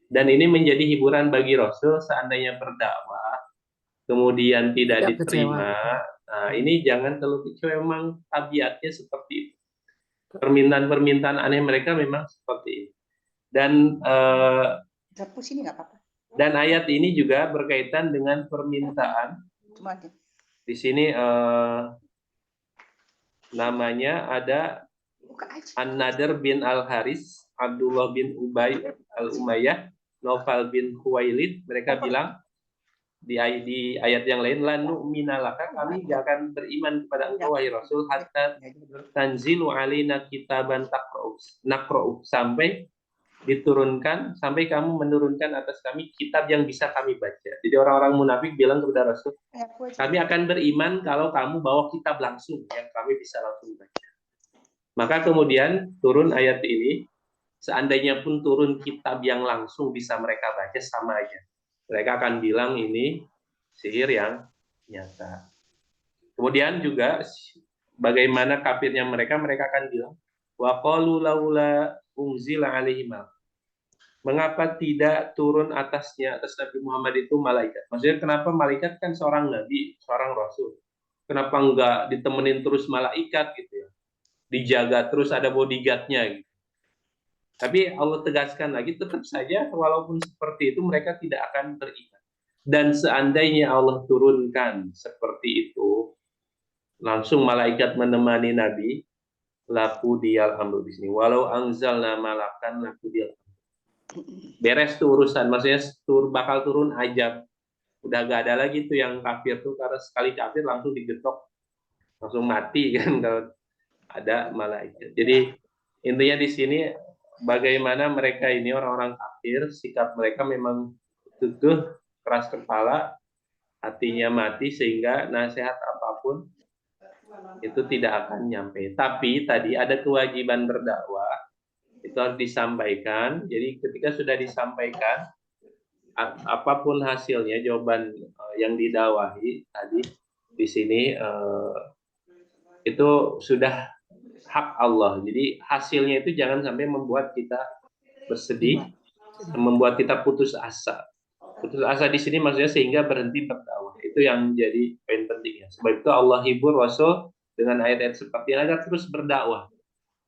Dan ini menjadi hiburan bagi Rasul seandainya berdakwah kemudian tidak diterima. Nah, ini jangan terlalu kecewa, memang tabiatnya seperti itu. Permintaan-permintaan aneh mereka memang seperti ini. Dan dan ayat ini juga berkaitan dengan permintaan. Di sini namanya ada An-Nadr bin Al-Haris, Abdullah bin Ubay Al-Umayyah, Naufal bin Khuwailid. Mereka bilang di ayat yang lain, la nu'mina laka, kami gak akan beriman kepada engkau wahai Rasul hatta tanzilu alaina kitaban naqra'u, sampai diturunkan, sampai kamu menurunkan atas kami kitab yang bisa kami baca. Jadi orang-orang munafik bilang kepada Rasul, kami akan beriman kalau kamu bawa kitab langsung yang kami bisa langsung baca. Maka kemudian turun ayat ini, seandainya pun turun kitab yang langsung bisa mereka baca, sama aja. Mereka akan bilang ini sihir yang nyata. Kemudian juga bagaimana kafirnya mereka akan bilang, wa qalu laula unzila alaihi malak. Mengapa tidak turun atas Nabi Muhammad itu malaikat? Maksudnya kenapa malaikat kan seorang nabi, seorang rasul. Kenapa enggak ditemenin terus malaikat gitu ya? Dijaga terus, ada bodyguard-nya gitu. Tapi Allah tegaskan lagi, tetap saja walaupun seperti itu mereka tidak akan beriman. Dan seandainya Allah turunkan seperti itu, langsung malaikat menemani Nabi, laku dial amru di sini. Walau anzalna malakan laku dial. Beres tuh urusan, maksudnya bakal turun ajab. Udah gak ada lagi tuh yang kafir tuh, karena sekali kafir langsung digetok, langsung mati kan kalau ada malaikat. Jadi intinya di sini bagaimana mereka ini orang-orang kafir, sikap mereka memang kekeh, keras kepala, hatinya mati, sehingga nasihat apapun itu tidak akan nyampe. Tapi tadi ada kewajiban berdakwah, itu harus disampaikan. Jadi ketika sudah disampaikan, apapun hasilnya, jawaban yang didakwahi tadi di sini itu sudah hak Allah. Jadi hasilnya itu jangan sampai membuat kita bersedih, membuat kita putus asa. Putus asa di sini maksudnya sehingga berhenti berdakwah. Itu yang jadi poin pentingnya. Sebab itu Allah hibur Rasul dengan ayat-ayat seperti ini agar terus berdakwah.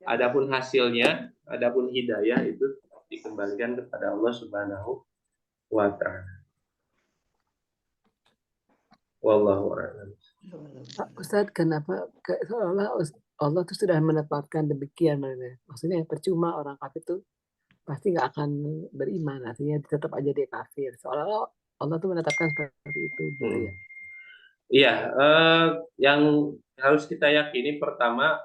Adapun hasilnya, adapun hidayah itu dikembalikan kepada Allah Subhanahu wa ta'ala. Wallahu a'lam. Ustaz, kenapa seolah Allah tuh sudah menetapkan demikian? Maksudnya percuma orang kafir tuh pasti nggak akan beriman, artinya tetap aja dia kafir. Seolah Allah tuh menetapkan seperti itu gitu ya. Iya, yang harus kita yakini pertama,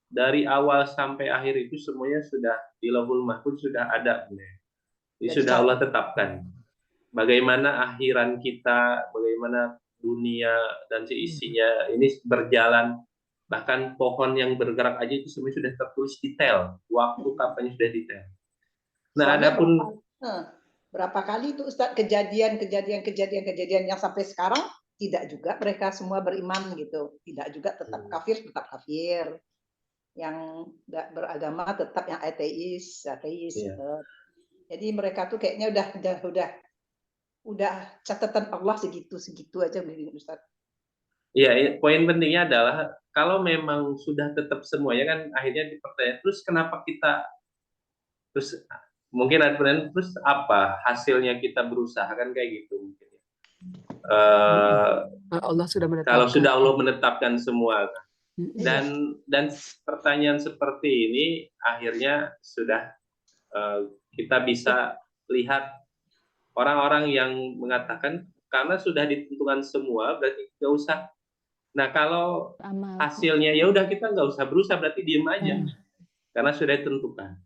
dari awal sampai akhir itu semuanya sudah di Lauhul Mahfuz, sudah ada. Jadi sudah Allah tetapkan. Bagaimana akhiran kita, bagaimana dunia dan seisinya ini berjalan, bahkan pohon yang bergerak aja itu semuanya sudah tertulis detail, waktu kapannya sudah detail. Nah, adapun berapa kali itu Ustadz kejadian yang sampai sekarang tidak juga mereka semua beriman gitu, tidak juga, tetap kafir, yang nggak beragama tetap yang ateis. Yeah. Jadi mereka tuh kayaknya udah catatan Allah segitu aja Ustaz. Iya, poin pentingnya adalah kalau memang sudah tetap semuanya kan akhirnya dipertanya, terus kenapa kita terus mungkin ada pertanyaan, terus apa hasilnya kita berusaha, kan kayak gitu mungkin. Allah sudah menetapkan. Kalau sudah Allah menetapkan semua, dan pertanyaan seperti ini akhirnya sudah kita bisa lihat orang-orang yang mengatakan karena sudah ditentukan semua berarti nggak usah. Nah kalau hasilnya ya udah kita nggak usah berusaha, berarti diem aja karena sudah ditentukan.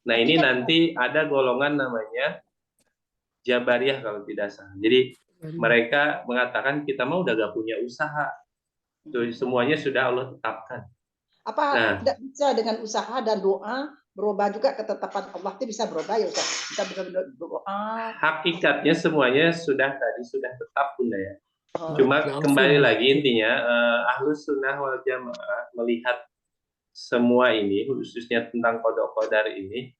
Nah ini nanti ada golongan namanya Jabariyah kalau tidak salah. Jadi mereka mengatakan kita mau udah gak punya usaha, semuanya sudah Allah tetapkan. Apa tidak bisa dengan usaha dan doa berubah juga ketetapan Allah itu bisa berubah ya Ustaz? Kita benar-benar berdoa. Hakikatnya semuanya sudah tetap Bunda ya. Cuma kembali lagi intinya Ahlus Sunnah wal Jamaah melihat semua ini khususnya tentang kodok qadar ini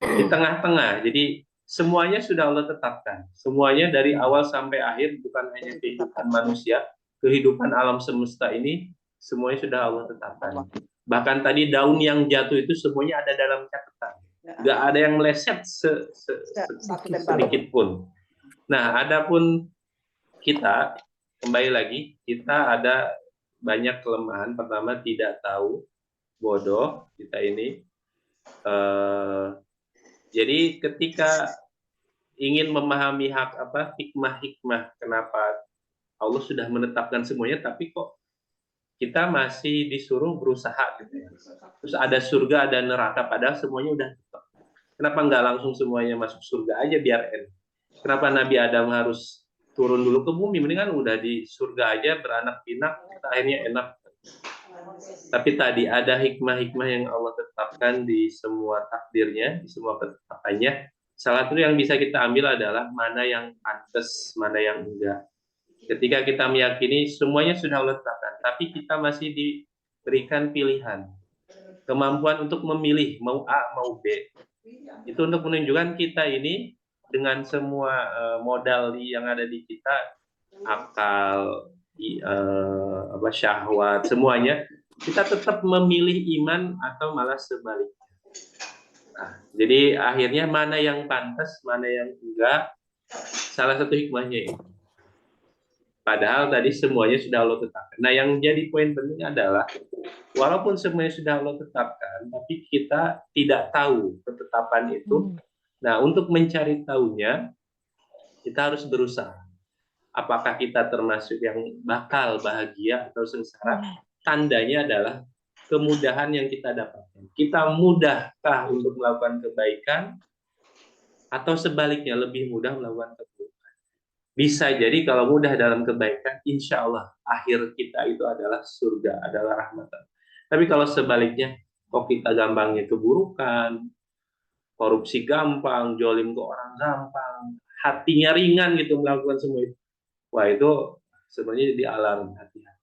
di tengah-tengah. Jadi semuanya sudah Allah tetapkan. Semuanya dari awal sampai akhir, bukan hanya kehidupan manusia, kehidupan alam semesta ini semuanya sudah Allah tetapkan. Bahkan tadi daun yang jatuh itu semuanya ada dalam catatan. Nggak ada yang meleset sedikit pun. Nah, adapun kita, kembali lagi, kita ada banyak kelemahan. Pertama, tidak tahu, bodoh kita ini. Jadi ketika ingin memahami hikmah kenapa Allah sudah menetapkan semuanya, tapi kok kita masih disuruh berusaha gitu ya. Terus ada surga, ada neraka, padahal semuanya udah tetap. Kenapa nggak langsung semuanya masuk surga aja biar enak? Kenapa Nabi Adam harus turun dulu ke bumi? Mendingan udah di surga aja beranak pinak, akhirnya enak. Tapi tadi ada hikmah-hikmah yang Allah tetapkan di semua takdirnya, di semua ketetapannya. Salah satu yang bisa kita ambil adalah mana yang pantas, mana yang enggak. Ketika kita meyakini semuanya sudah Allah tetapkan, tapi kita masih diberikan pilihan, kemampuan untuk memilih mau A, mau B. Itu untuk menunjukkan kita ini dengan semua modal yang ada di kita, akal, syahwat, semuanya, kita tetap memilih iman atau malah sebaliknya. Nah, jadi akhirnya mana yang pantas, mana yang enggak, salah satu hikmahnya ini. Padahal tadi semuanya sudah Allah tetapkan. Nah, yang jadi poin penting adalah walaupun semuanya sudah Allah tetapkan, tapi kita tidak tahu ketetapan itu. Nah, untuk mencari tahunya, kita harus berusaha. Apakah kita termasuk yang bakal bahagia atau sengsara? Tandanya adalah kemudahan yang kita dapatkan. Kita mudahkah untuk melakukan kebaikan atau sebaliknya lebih mudah melakukan keburukan? Bisa jadi kalau mudah dalam kebaikan, insya Allah akhir kita itu adalah surga, adalah rahmatan. Tapi kalau sebaliknya, kok kita gampangnya keburukan, korupsi gampang, jolim ke orang gampang, hatinya ringan gitu melakukan semua itu. Wah, itu sebenarnya jadi alarm hati-hati.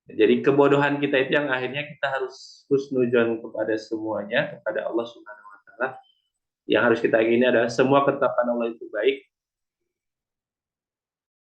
Jadi kebodohan kita itu yang akhirnya kita harus husnudzon kepada semuanya, kepada Allah Subhanahu wa Ta'ala. Yang harus kita yakini adalah semua ketetapan Allah itu baik,